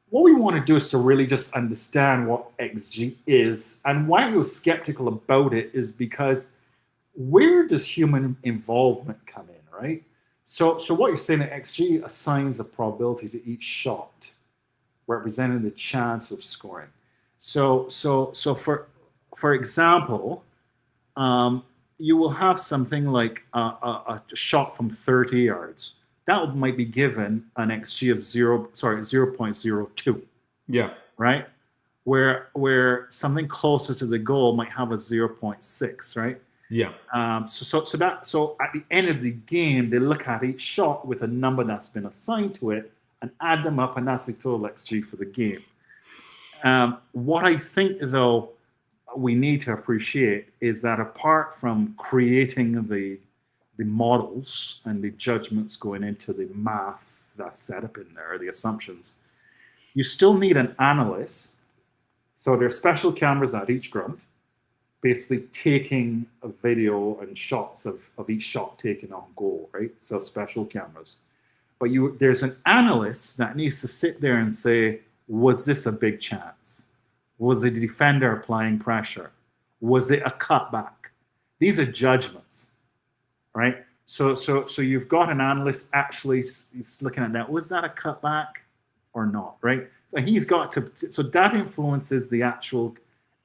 we want to do is to really just understand what XG is, and why we were skeptical about it is because where does human involvement come in, right? So what you're saying, that XG assigns a probability to each shot, representing the chance of scoring. So for example, you will have something like a shot from 30 yards. that might be given an XG of 0.02, Yeah. right? Where something closer to the goal might have a 0.6, right? Yeah. So at the end of the game, they look at each shot with a number that's been assigned to it and add them up, and that's the total XG for the game. What I think, though, we need to appreciate is that apart from creating the models and the judgments going into the math that's set up in there, the assumptions, you still need an analyst. So there's special cameras at each ground, basically taking a video and shots of each shot taken on goal, right? So special cameras. But there's an analyst that needs to sit there and say, was this a big chance? Was the defender applying pressure? Was it a cutback? These are judgments, right? So you've got an analyst actually he's looking at that. Was that a cutback or not, right? So he's got to, so that influences the actual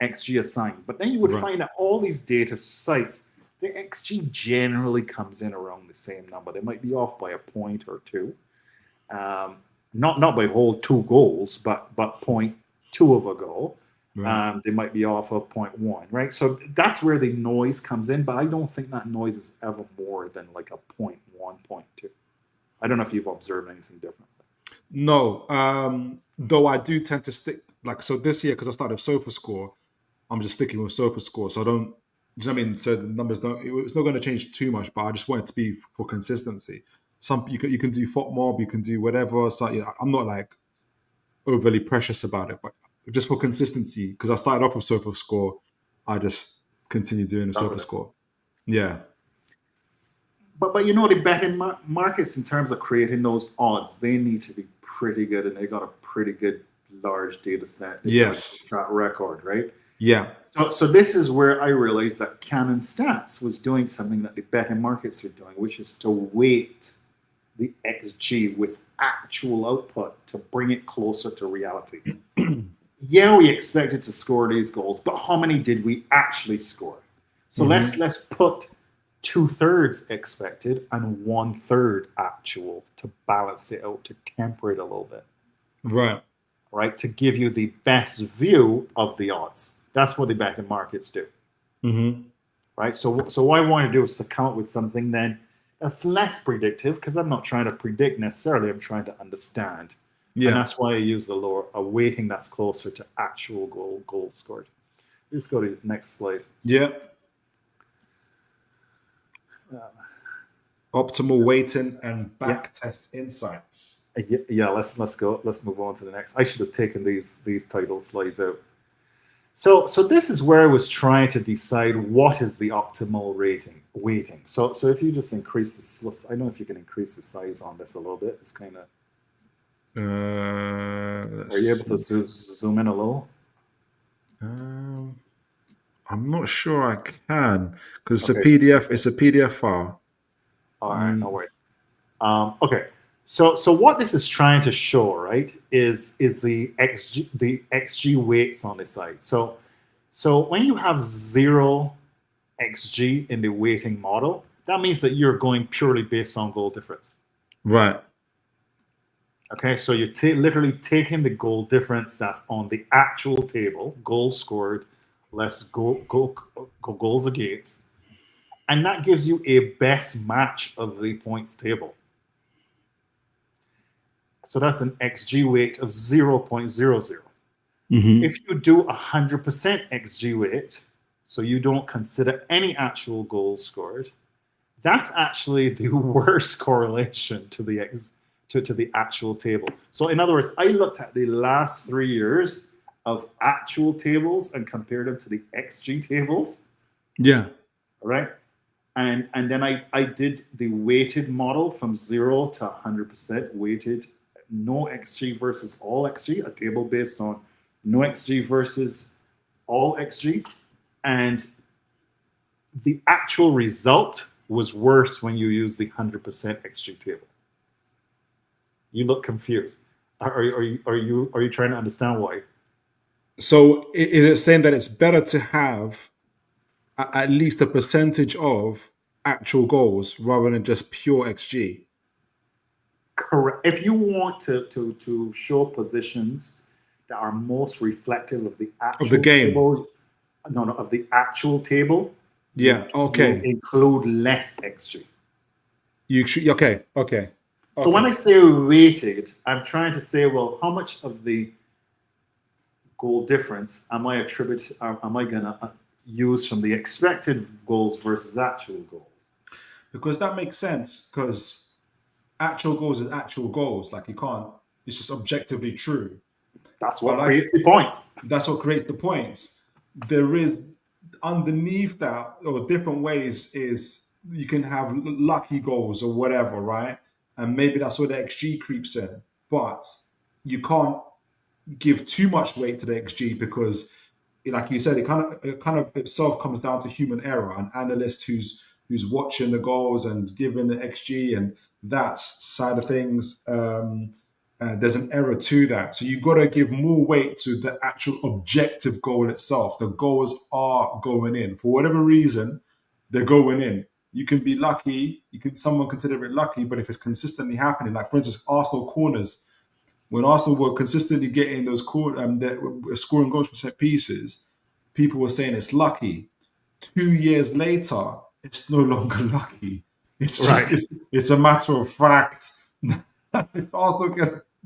XG assigned. But then you would find that all these data sites, the XG generally comes in around the same number. They might be off by a point or two. Not by whole 2 goals, but 0.2 of a goal. Right. They might be off of 0.1, right? So that's where the noise comes in, but I don't think that noise is ever more than like a 0.1, 0.2. I don't know if you've observed anything different. No, though I do tend to stick, like, so this year, because I started SofaScore, I'm just sticking with SofaScore. So I don't, do you know what I mean? So the numbers it's not going to change too much, but I just want it to be for consistency. You can do FOTMob, you can do whatever. So I'm not like overly precious about it, but just for consistency, because I started off with SofaScore, I just continue doing the SofaScore. Yeah. But you know, the betting markets, in terms of creating those odds, they need to be pretty good, and they got a pretty good large data set. Yes. Track record, right? Yeah. So this is where I realized that Canon Stats was doing something that the betting markets are doing, which is to weight the XG with actual output to bring it closer to reality. Yeah, we expected to score these goals, but how many did we actually score? So let's put 2/3 expected and 1/3 actual to balance it out, to temper it a little bit. Right, to give you the best view of the odds. That's what the betting markets do. Right, so what I want to do is to come up with something then that's less predictive, because I'm not trying to predict necessarily, I'm trying to understand. Yeah. And that's why I use a weighting that's closer to actual goals scored. Let's go to the next slide. Yeah. Optimal weighting and back test insights. Yeah, let's go. Let's move on to the next. I should have taken these title slides out. So this is where I was trying to decide what is the optimal weighting. So if you just increase this, I don't know if you can increase the size on this a little bit. It's kind of. Are you able to zoom in a little? I'm not sure I can, because it's a PDF. It's a PDF file. All right, no worries. Okay. So what this is trying to show, right, is the XG weights on the side. So when you have 0 XG in the weighting model, that means that you're going purely based on goal difference. Right. Okay, so you're literally taking the goal difference that's on the actual table, goals scored less goals against, and that gives you a best match of the points table. So that's an XG weight of 0.00. If you do 100% XG weight, so you don't consider any actual goals scored, that's actually the worst correlation to the actual table. So in other words, I looked at the last 3 years of actual tables and compared them to the XG tables. Yeah. All right. And then I did the weighted model from 0 to 100% weighted, no XG versus all XG, a table based on no XG versus all XG. And the actual result was worse when you use the 100% XG table. You look confused. Are you trying to understand why? So is it saying that it's better to have at least a percentage of actual goals rather than just pure XG? Correct. If you want to show positions that are most reflective of the Of the actual game. table, no, of the actual table, Yeah. you Okay. include less XG. You should. Okay. Okay. So when I say weighted, I'm trying to say, well, how much of the goal difference am I gonna use from the expected goals versus actual goals? Because that makes sense. Because actual goals is actual goals. Like you can't. It's just objectively true. That's But what like creates the points. that's what creates the points. There is underneath that, or different ways, is you can have lucky goals or whatever, right? And maybe that's where the XG creeps in. But you can't give too much weight to the XG because, like you said, it kind of itself comes down to human error. An analyst who's watching the goals and giving the XG and that side of things. There's an error to that, so you've got to give more weight to the actual objective goal itself. The goals are going in for whatever reason. They're going in. You can be lucky. Someone consider it lucky, but if it's consistently happening, like for instance, Arsenal corners, when Arsenal were consistently getting those scoring goals from set pieces, people were saying it's lucky. 2 years later, it's no longer lucky. It's just Right. it's a matter of fact. If Arsenal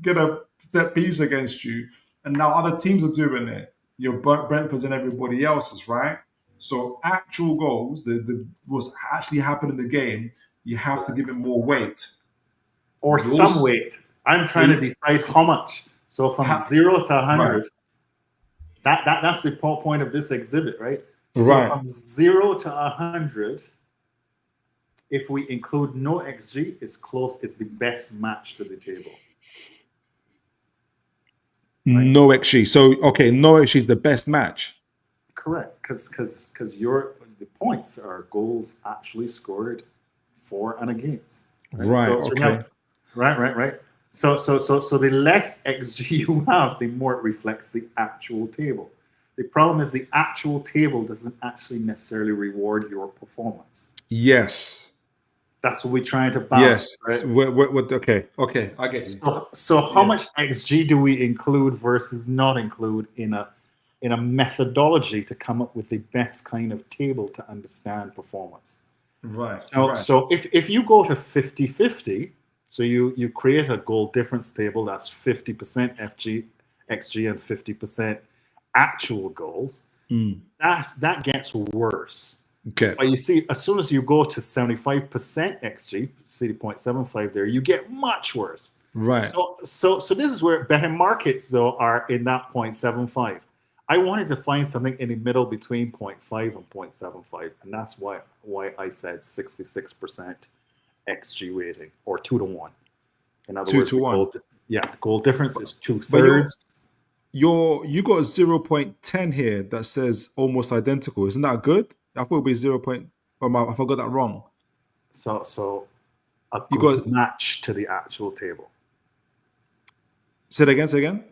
get a set piece against you, and now other teams are doing it, your Brentford's and everybody else's, right? So actual goals, the what's actually happened in the game, you have to give it more weight. Or You some also, weight. I'm trying to decide how much. So from ha- 0 to right, 100, that's the point of this exhibit, right? So right. from 0 to 100, if we include no XG, it's close. It's the best match to the table. Right? No XG. So okay, no XG is the best match. Correct, because the points are goals actually scored for and against. Right. Right. So Okay. right. So the less XG you have, the more it reflects the actual table. The problem is the actual table doesn't actually necessarily reward your performance. Yes. That's what we're trying to balance, Yes. right? So what? Okay. Okay. I get you. So how Yeah. much XG do we include versus not include in a methodology to come up with the best kind of table to understand performance? Right. So, Right. so if you go to 50-50, so you create a goal difference table that's 50% XG and 50% actual goals, Mm. that gets worse. Okay. But you see, as soon as you go to 75% XG, see the 0.75 there, you get much worse. Right. So this is where betting markets though are in that 0.75. I wanted to find something in the middle between 0.5 and 0.75, and that's why I said 66% XG weighting, or 2-to-1. In other 2 words, to 1. the goal difference is But 2/3. you got 0.10 here that says almost identical. Isn't that good? I thought it'd be 0. I forgot that wrong. So a You good got match to the actual table. say it again. Say again.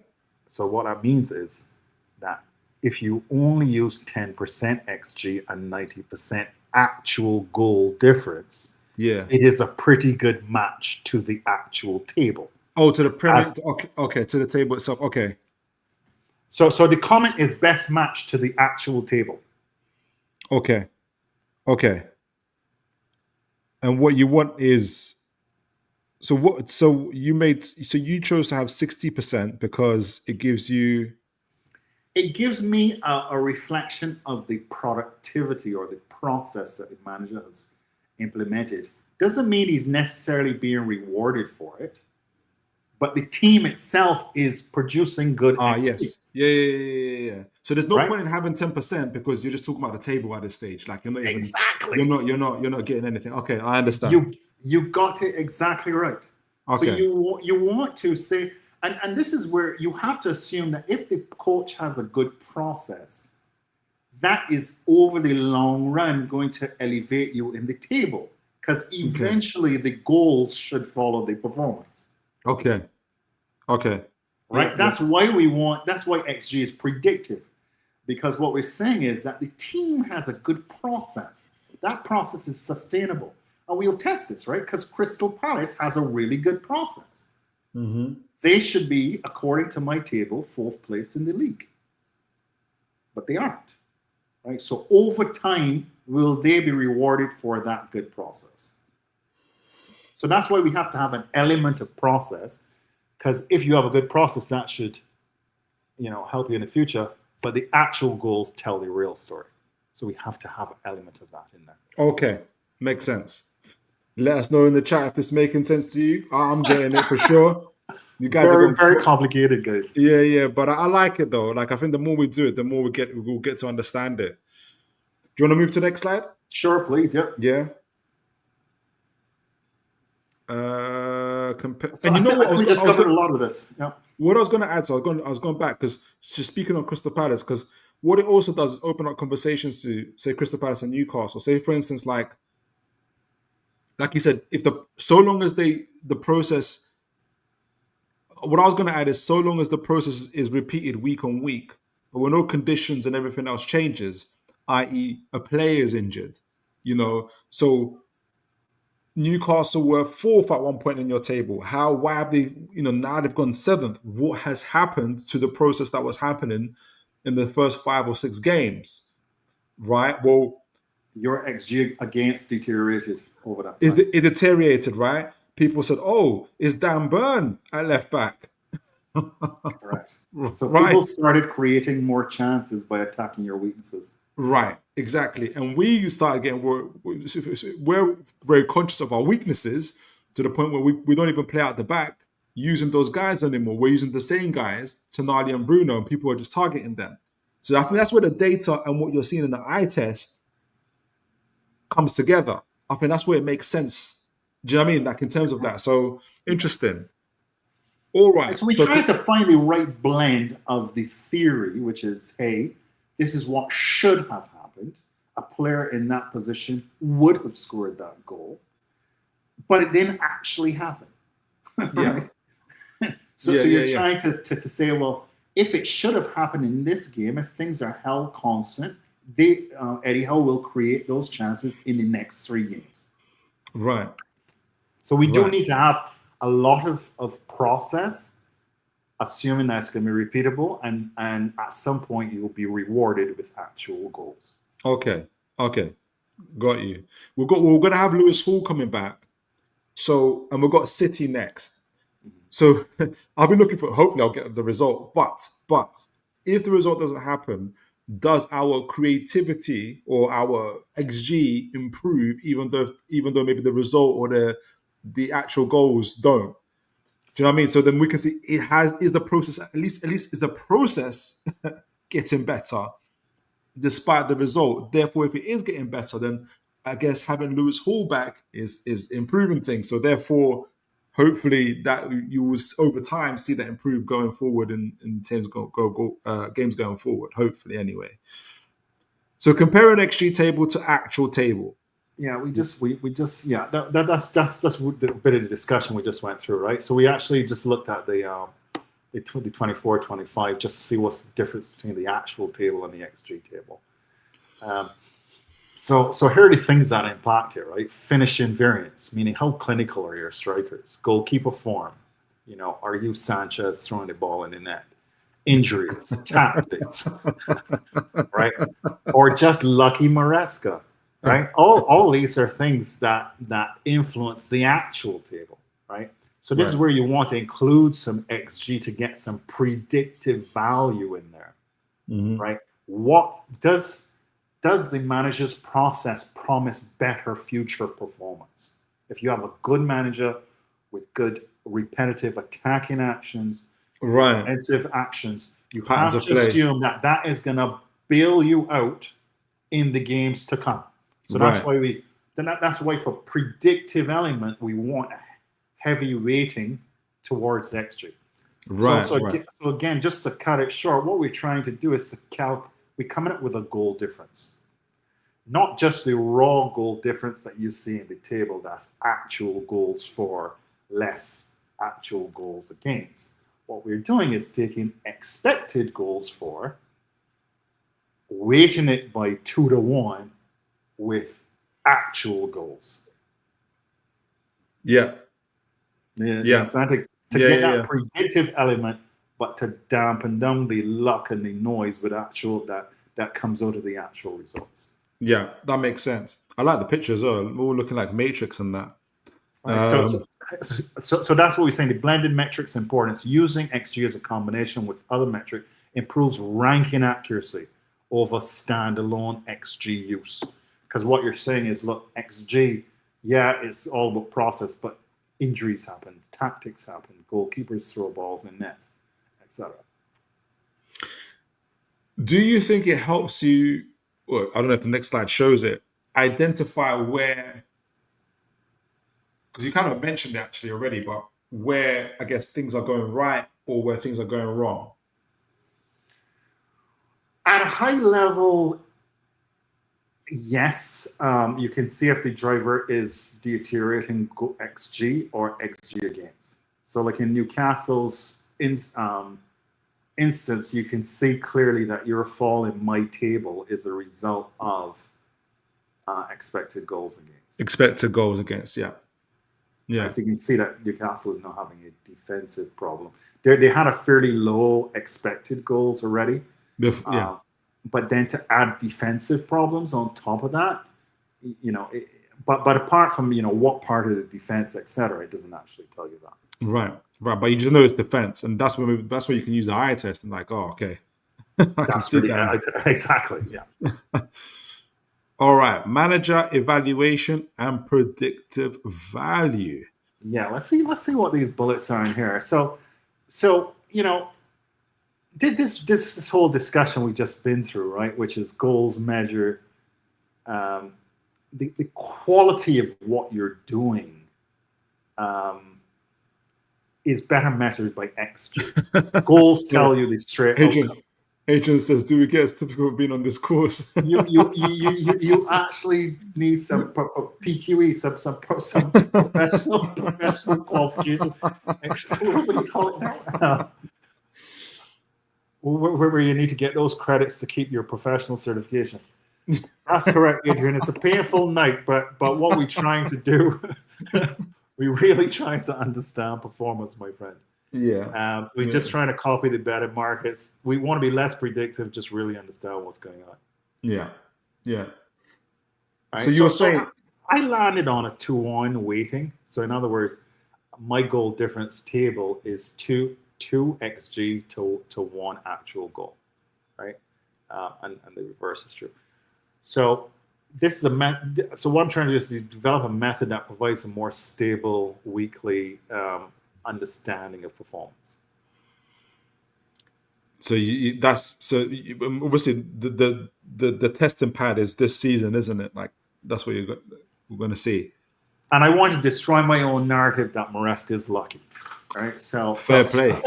So what that means is that if you only use 10% XG and 90% actual goal difference, Yeah. it is a pretty good match to the actual table. Oh, to the premise. As- Okay. Okay. To the table itself. Okay. So the comment is best match to the actual table. Okay. Okay. And what you want is so you chose to have 60% because it gives you It gives me a reflection of the productivity or the process that the manager has implemented. Doesn't mean he's necessarily being rewarded for it, but the team itself is producing good XP, yes. Yeah. So there's no right? point in having 10% because you're just talking about the table at this stage. Like you're not even Exactly. you're not getting anything. Okay, I understand. You got it exactly right. So Okay. you want to say, and this is where you have to assume that if the coach has a good process, that is over the long run going to elevate you in the table, because eventually the goals should follow the performance. Okay. Right? Yeah, That's why XG is predictive, because what we're saying is that the team has a good process. That process is sustainable. And we'll test this, right? Because Crystal Palace has a really good process. Mm-hmm. They should be, according to my table, 4th place in the league. But they aren't, right? So over time, will they be rewarded for that good process? So that's why we have to have an element of process, because if you have a good process, that should, help you in the future. But the actual goals tell the real story. So we have to have an element of that in there. Okay, makes sense. Let us know in the chat if it's making sense to you. I'm getting it for sure. You guys are Very, going very complicated, guys. Yeah, but I like it though. Like I think the more we do it, the more we'll get to understand it. Do you want to move to the next slide? Sure, please. Yep. Yeah. So And you know what? we discovered a lot of this. Yeah. What I was going to add, so I was going back because just speaking on Crystal Palace, because what it also does is open up conversations to say Crystal Palace and Newcastle. Say for instance, like you said, so long as the process. What I was going to add is so long as the process is repeated week on week, but when no conditions and everything else changes, i.e., a player is injured, so Newcastle were 4th at one point in your table. Why have they, now they've gone 7th? What has happened to the process that was happening in the first 5 or 6 games? Right? Well, your XG against deteriorated over that time. It deteriorated, right? People said, "Oh, is Dan Burn at left back?" Correct. So right. People started creating more chances by attacking your weaknesses. Right, exactly. And we started getting, we're very conscious of our weaknesses to the point where we don't even play out the back using those guys anymore. We're using the same guys, Tonali and Bruno, and people are just targeting them. So I think that's where the data and what you're seeing in the eye test comes together. I think that's where it makes sense. Do you know what I mean? Like in terms of that. So interesting. All right. So we try to find the right blend of the theory, which is, hey, this is what should have happened. A player in that position would have scored that goal, but it didn't actually happen. Right? So you're trying to say, well, if it should have happened in this game, if things are held constant, Eddie Howe will create those chances in the next 3 games. Right. So we do need to have a lot of process, assuming that's going to be repeatable, and at some point you'll be rewarded with actual goals. Okay, got you. We're going to have Lewis Hall coming back, and we've got City next. So I'll be looking for. Hopefully, I'll get the result. But if the result doesn't happen, does our creativity or our XG improve? Even though maybe the result or the actual goals don't. Do you know what I mean? So then we can see is the process at least is the process getting better despite the result. Therefore, if it is getting better, then I guess having Lewis Hall back is improving things. So therefore, hopefully that you will over time see that improve going forward in terms of games going forward. Hopefully, anyway. So comparing XG table to actual table. Yeah, that's the bit of the discussion we just went through, right? So we actually just looked at the 24, 25, just to see what's the difference between the actual table and the XG table. So here are the things that impact here, right? Finishing variance, meaning how clinical are your strikers? Goalkeeper form, are you Sanchez throwing the ball in the net? Injuries, tactics, right? Or just lucky Maresca. Right, all these are things that influence the actual table, right? So this is where you want to include some XG to get some predictive value in there, right? What does the manager's process promise better future performance? If you have a good manager with good repetitive attacking actions, defensive actions, you have to assume that is going to bail you out in the games to come. So that's why that's why for predictive element, we want a heavy weighting towards XG. So again, just to cut it short, what we're trying to do is we're coming up with a goal difference. Not just the raw goal difference that you see in the table, that's actual goals for less actual goals against. What we're doing is taking expected goals for, weighting it by 2 to 1, with actual goals. Yeah. Yeah. So to get that Yeah. predictive element, but to dampen down the luck and the noise with that comes out of the actual results. Yeah, that makes sense. I like the picture as well. We're all looking like Matrix and that. Right. So that's what we're saying. The blended metrics importance. Using XG as a combination with other metric improves ranking accuracy over standalone XG use. Because what you're saying is, look, XG, yeah, it's all about process, but injuries happen, tactics happen, goalkeepers throw balls in nets, etc. Do you think it helps you, or I don't know if the next slide shows it, identify where, because you kind of mentioned it actually already, but where I guess things are going right or where things are going wrong? At a high level, yes, you can see if the driver is deteriorating XG or XG against. So like in Newcastle's instance, you can see clearly that your fall in my table is a result of expected goals against. Expected goals against, yeah. Yeah. So you can see that Newcastle is not having a defensive problem. They had a fairly low expected goals already. Yeah. But then to add defensive problems on top of that, but apart from what part of the defense, etc., it doesn't actually tell you that. Right. But you just know it's defense, and that's where you can use the eye test and like, oh, okay, I can see that. Exactly. Yeah. All right, manager evaluation and predictive value. Yeah, let's see what these bullets are in here. So this whole discussion we've just been through, right, which is goals measure the quality of what you're doing is better measured by XG. Goals tell you the straight outcome. Adrian says, "Do we get typical of being on this course?" you actually need some PQE, some professional qualification. What do you call it now? Where you need to get those credits to keep your professional certification. That's correct, Adrian. It's a painful night, but what we're trying to do, we're really trying to understand performance, my friend. Yeah. We're just trying to copy the better markets. We want to be less predictive, just really understand what's going on. Yeah. Yeah. Right, so you were saying... I landed on a 2-1 weighting. So in other words, my goal difference table is 2 XG to 1 actual goal, right? And the reverse is true. So this is so what I'm trying to do is to develop a method that provides a more stable weekly understanding of performance. So obviously the testing pad is this season, isn't it? Like that's what we're going to see. And I want to destroy my own narrative that Maresca is lucky, right? So fair play.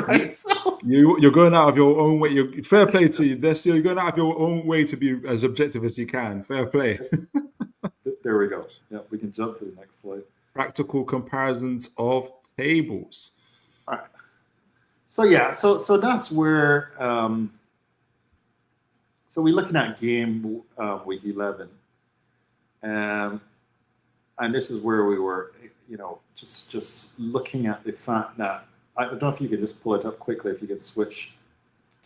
Right? So you're going out of your own way. Fair play to you. You're going out of your own way to be as objective as you can. Fair play. There we go. Yeah, we can jump to the next slide. Practical comparisons of tables. All right. So yeah, so that's where. So we're looking at game week 11, and this is where we were, just looking at the fact that I don't know if you could just pull it up quickly. If you could switch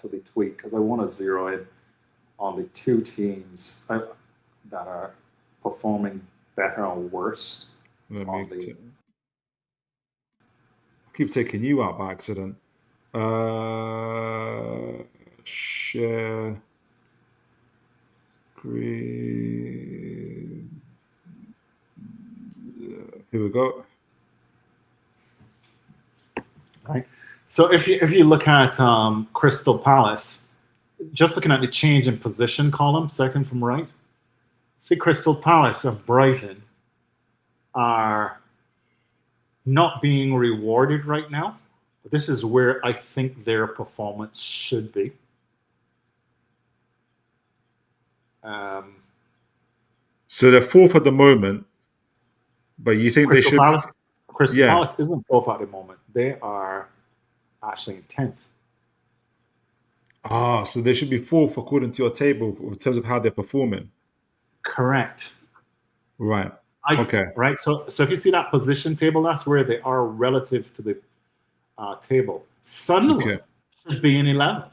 to the tweet, because I want to zero in on the two teams that are performing better or worse. I keep taking you out by accident. Share screen. Here we go. Right. So if you look at Crystal Palace, just looking at the change in position column, second from right, see Crystal Palace and Brighton are not being rewarded right now. This is where I think their performance should be. So they're fourth at the moment, but you think Crystal they should? Crystal Palace isn't fourth at the moment. They are actually in 10th. So they should be fourth according to your table in terms of how they're performing. Correct. Right. Okay. Right. So if you see that position table, that's where they are relative to the table. Sunderland should be in 11th.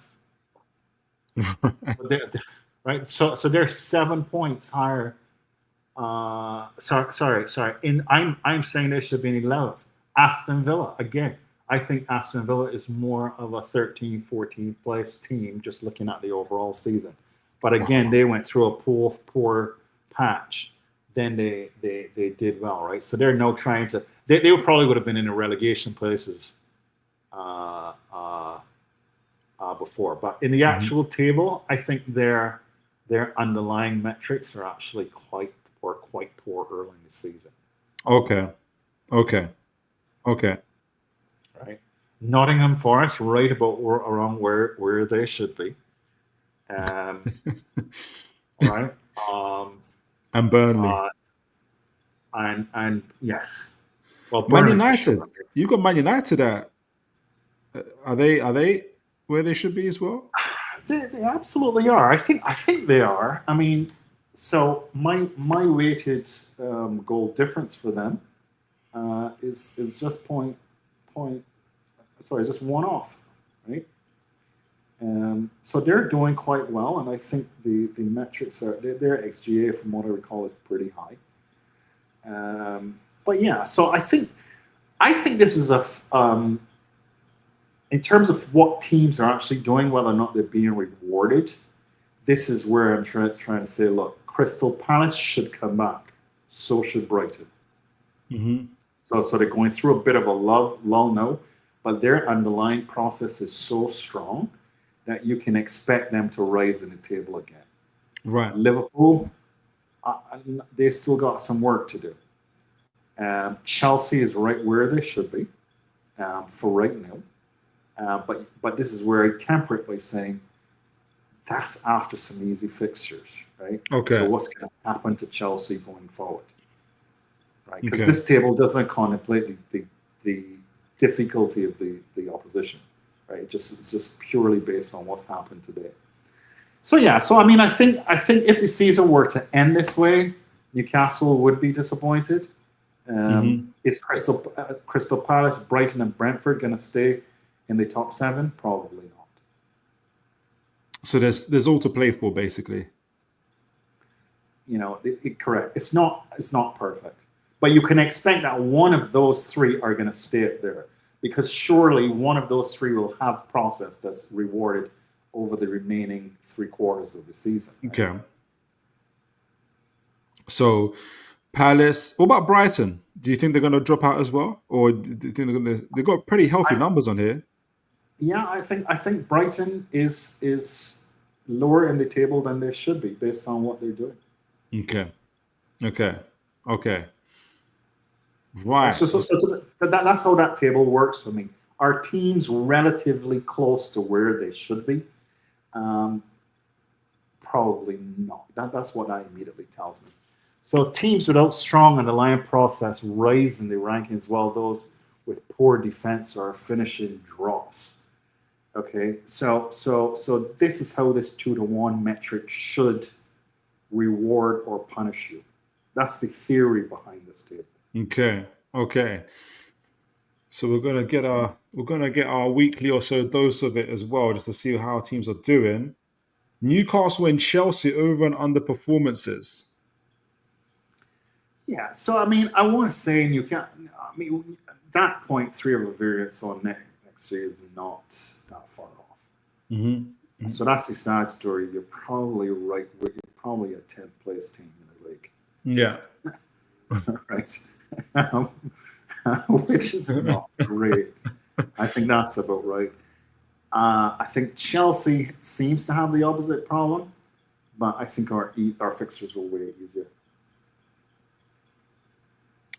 Right. So they're 7 points higher. Sorry. I'm saying they should be in 11th. Aston Villa, again, I think Aston Villa is more of a 13th, 14th place team, just looking at the overall season. But again, they went through a poor patch. Then they did well, right? So they're now trying to. They probably would have been in the relegation places before, but in the actual table, I think their underlying metrics are actually quite poor early in the season. Okay. Right. Nottingham Forest, right about around where they should be. Right. And Burnley. And yes. Well, Man Burnley United. for sure. You got Man United at. Are they where they should be as well? They absolutely are. I think they are. I mean, so my weighted goal difference for them is just just one off, right? So they're doing quite well, and I think the metrics are their XGA, from what I recall, is pretty high. But yeah, so I think this is in terms of what teams are actually doing, whether or not they're being rewarded. This is where I'm trying to say, look, Crystal Palace should come back. So should Brighton. So they're going through a bit of a lull now, but their underlying process is so strong that you can expect them to rise in the table again. Right. Liverpool, they still got some work to do. Chelsea is right where they should be for right now. But this is where I temper it by saying that's after some easy fixtures, right? Okay. So what's going to happen to Chelsea going forward, right? Because this table doesn't contemplate the difficulty of the opposition, right? It's just purely based on what's happened today. So yeah, I mean, I think if the season were to end this way, Newcastle would be disappointed. Is Crystal Palace, Brighton, and Brentford going to stay in the top 7? Probably not. So there's all to play for, basically. Correct. It's not perfect, but you can expect that one of those three are going to stay up there, because surely one of those three will have process that's rewarded over the remaining 3 quarters of the season. Right? Okay. So Palace. What about Brighton? Do you think they're going to drop out as well, or do you think they've got pretty healthy numbers on here? Yeah, I think Brighton is lower in the table than they should be based on what they're doing. Okay. Right. So that's how that table works for me. Are teams relatively close to where they should be? Probably not. That's what that immediately tells me. So teams without strong underlying process rise in the rankings, while those with poor defense are finishing drops. Okay, so this is how this 2-to-1 metric should reward or punish you. That's the theory behind this table. Okay. So we're gonna get our weekly or so dose of it as well, just to see how teams are doing. Newcastle and Chelsea over and under performances. Yeah, so I mean, I want to say that 0.3 of a variance on next year is not that far off. So that's the sad story. You're probably right. You're probably a 10th place team in the league. Yeah. Right. Which is not great. I think that's about right. I think Chelsea seems to have the opposite problem, but I think our fixtures will way easier.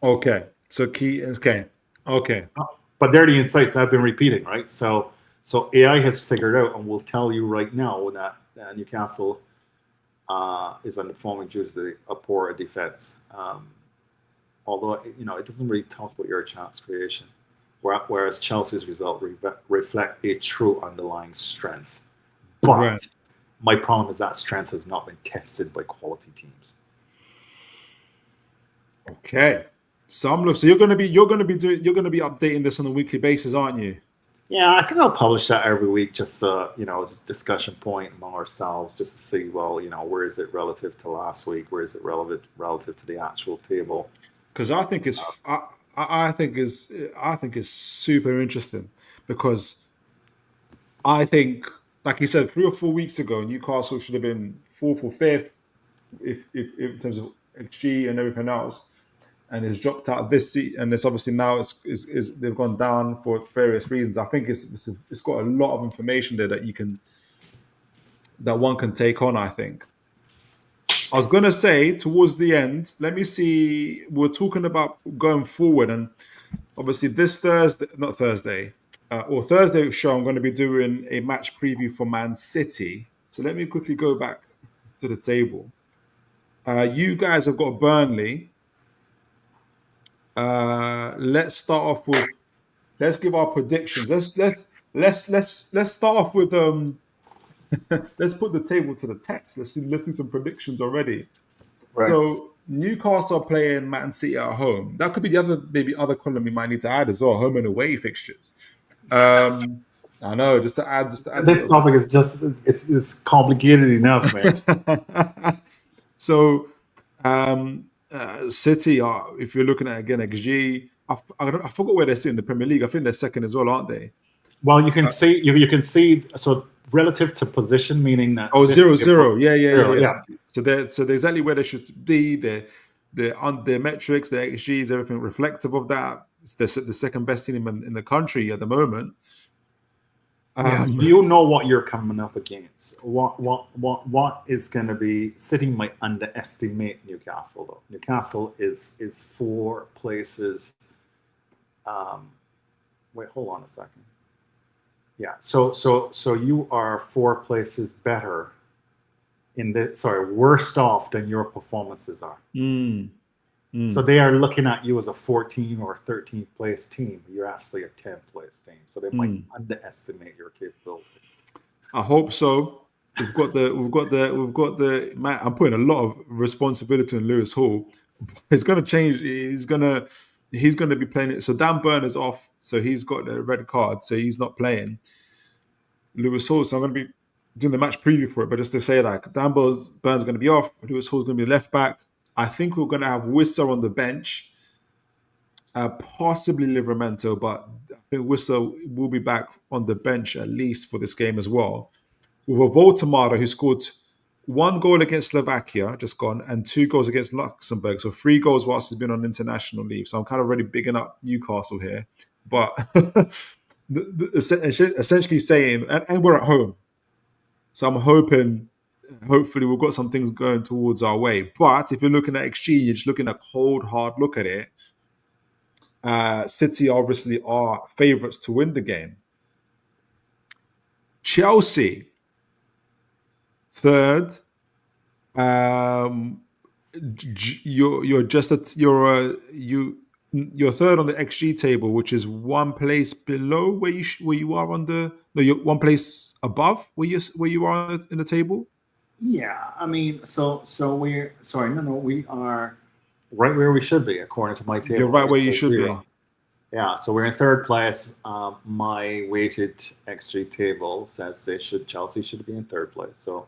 Okay. So key is okay. Okay. But they're the insights I've been repeating, right? So AI has figured out and will tell you right now that Newcastle is underperforming due to a poor defense. Although it doesn't really talk about your chance creation, whereas Chelsea's result reflect a true underlying strength. But my problem is that strength has not been tested by quality teams. Okay. So you're gonna be updating this on a weekly basis, aren't you? Yeah, I think I'll publish that every week, just just discussion point among ourselves, just to see, well, where is it relative to last week? Where is it relative to the actual table? Because I think it's super interesting because I think, like you said, 3 or 4 weeks ago, Newcastle should have been fourth or fifth if in terms of XG and everything else, and it's dropped out this seat, and it's obviously now they've gone down for various reasons. I think it's got a lot of information there that one can take on. I think. I was gonna say towards the end, let me see. We're talking about going forward, and obviously this Thursday, not Thursday, or Thursday show, I'm going to be doing a match preview for Man City. So let me quickly go back to the table. You guys have got Burnley. Let's start off with. Let's give our predictions. Let's start off with let's put the table to the test. Let's do some predictions already. Right. So Newcastle are playing Man City at home. That could be the other column we might need to add as well. Home and away fixtures. I know, just to add a This little topic is just it's complicated enough, man. bit. So City are, if you're looking at again XG, I forgot where they sit in the Premier League. I think they're second as well, aren't they? Well, you can see so relative to position, meaning that Oh, this 0-0. Yeah, yeah, yeah, zero, yeah. yeah. So they're exactly where they should be. Their metrics, their XGs, everything reflective of that. It's the second best team in the country at the moment. Yes, you know what you're coming up against. What is going to be? City might underestimate Newcastle though. Newcastle is 4 places. Wait, hold on a second. Yeah, so you are 4 places better worse off than your performances are. So they are looking at you as a 14th or 13th place team. You're actually a 10th place team. So they might underestimate your capability. I hope so. We've got the man. I'm putting a lot of responsibility on Lewis Hall. It's going to change. He's going to be playing it. So Dan Burn is off. So he's got the red card. So he's not playing. Lewis Hall. So I'm going to be doing the match preview for it. But just to say that Dan Burn's going to be off. Lewis Hall's going to be left back. I think we're going to have Wissa on the bench. Possibly Livramento, but I think Wissa will be back on the bench at least for this game as well. With a Voltamara who scored 1 goal against Slovakia, just gone, and 2 goals against Luxembourg. So 3 goals whilst he's been on international leave. So I'm kind of already bigging up Newcastle here. But essentially saying, and we're at home. So I'm hopefully we've got some things going towards our way. But if you're looking at XG, you're just looking at a cold, hard look at it. City obviously are favourites to win the game. Chelsea, third. You're third on the XG table, which is 1 place below where you are on the. No, you're 1 place above where you are in the table. Yeah, I mean, so we're we are right where we should be according to my table. You're right where you So should 0. be. Yeah, so we're in 3rd place. My weighted XG table says Chelsea should be in 3rd place. So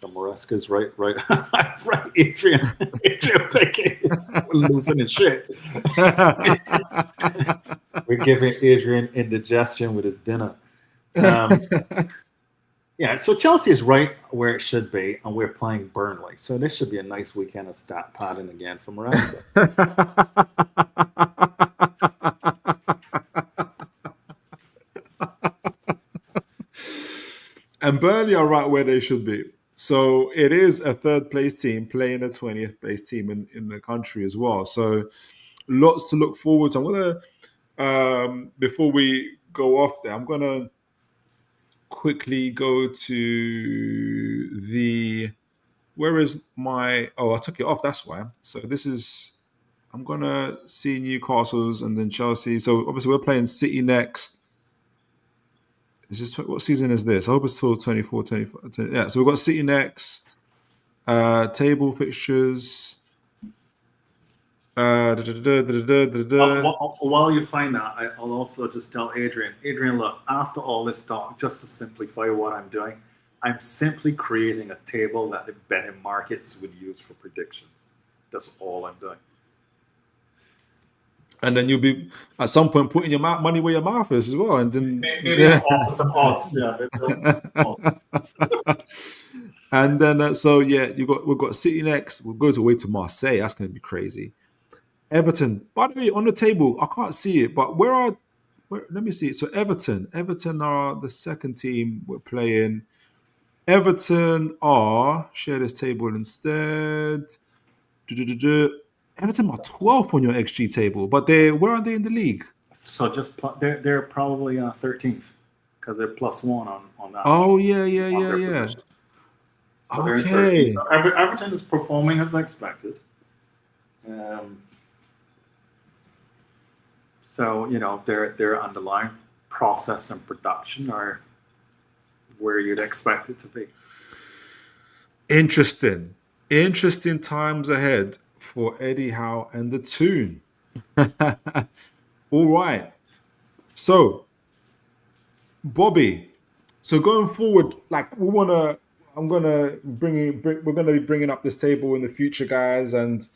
Maresca's right, right, Adrian Pickett is losing his shit. We're giving Adrian indigestion with his dinner. Yeah, so Chelsea is right where it should be, and we're playing Burnley. So this should be a nice weekend of stat padding again for Maresca. And Burnley are right where they should be. So it is a 3rd place team playing a 20th place team in the country as well. So lots to look forward to. I'm gonna before we go off there, I'm gonna quickly go to the where is my I took it off, that's why. So this is I'm gonna see Newcastle's and then Chelsea. So obviously we're playing City next. Is this what season is this? I hope it's till 24, 25. Yeah, so we've got City next. Table fixtures. While you find that, I'll also just tell Adrian, look, after all this talk, just to simplify what I'm doing, I'm simply creating a table that the betting markets would use for predictions. That's all I'm doing. And then you'll be at some point putting your money where your mouth is as well, and then Maybe I'll offer some odds. Yeah. and then so yeah, we've got City next. We'll go away to Marseille. That's going to be crazy. Everton. By the way, on the table, I can't see it, but let me see. So Everton are the second team we're playing. Everton are share this table instead. Everton are 12th on your XG table, but where are they in the league? So they're probably 13th because they're +1 on that. Oh yeah. So they're in 13th. Okay. So Everton is performing as expected. So their underlying process and production are where you'd expect it to be. Interesting times ahead for Eddie Howe and the Toon. All right. So, Bobby. So going forward, like we're gonna be bringing up this table in the future, guys. And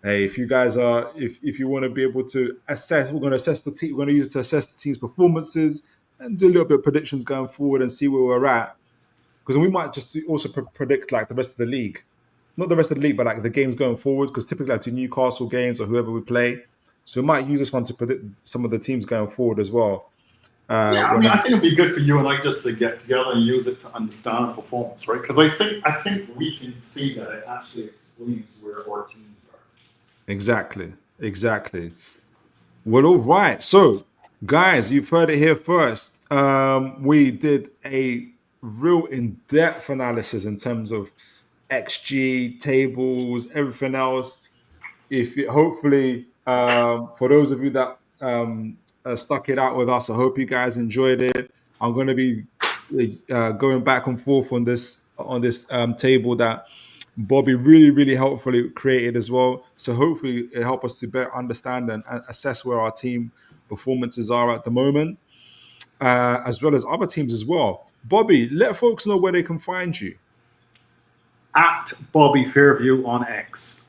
hey, if you guys are, if you want to be able to assess, we're going to assess the team. We're going to use it to assess the team's performances and do a little bit of predictions going forward and see where we're at. Because we might just also predict like the rest of the league, not the rest of the league, but like the games going forward. Because typically, like do Newcastle games or whoever we play, so we might use this one to predict some of the teams going forward as well. I think it'd be good for you and I just to get together and use it to understand performance, right? Because I think we can see that it actually explains where our teams are. Exactly. Well, all right. So, guys, you've heard it here first. We did a real in-depth analysis in terms of XG tables, everything else. Hopefully, for those of you that stuck it out with us, I hope you guys enjoyed it. I'm going to be going back and forth on this table that Bobby really helpfully created as well. So hopefully it help us to better understand and assess where our team performances are at the moment, as well as other teams as well. Bobby, let folks know where they can find you. At Bobby Fairview on X.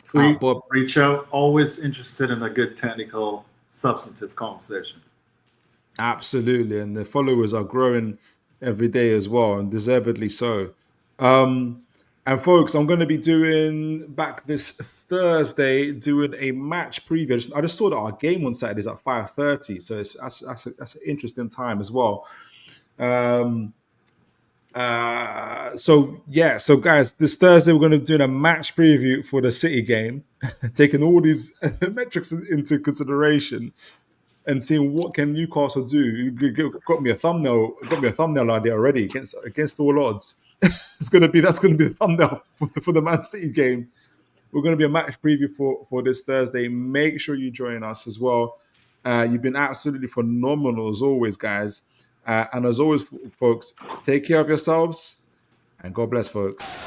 Tweet, reach out. Always interested in a good technical, substantive conversation. Absolutely, and the followers are growing every day as well, and deservedly so. And folks, I'm going to be doing back this Thursday doing a match preview. I just saw that our game on Saturday is at 5:30, so that's an interesting time as well. So guys, this Thursday we're going to be doing a match preview for the City game, taking all these metrics into consideration and seeing what can Newcastle do. You got me a thumbnail idea already against all odds. That's going to be the thumbnail for the Man City game. We're going to be a match preview for this Thursday. Make sure you join us as well. You've been absolutely phenomenal as always, guys. And as always, folks, take care of yourselves and God bless, folks.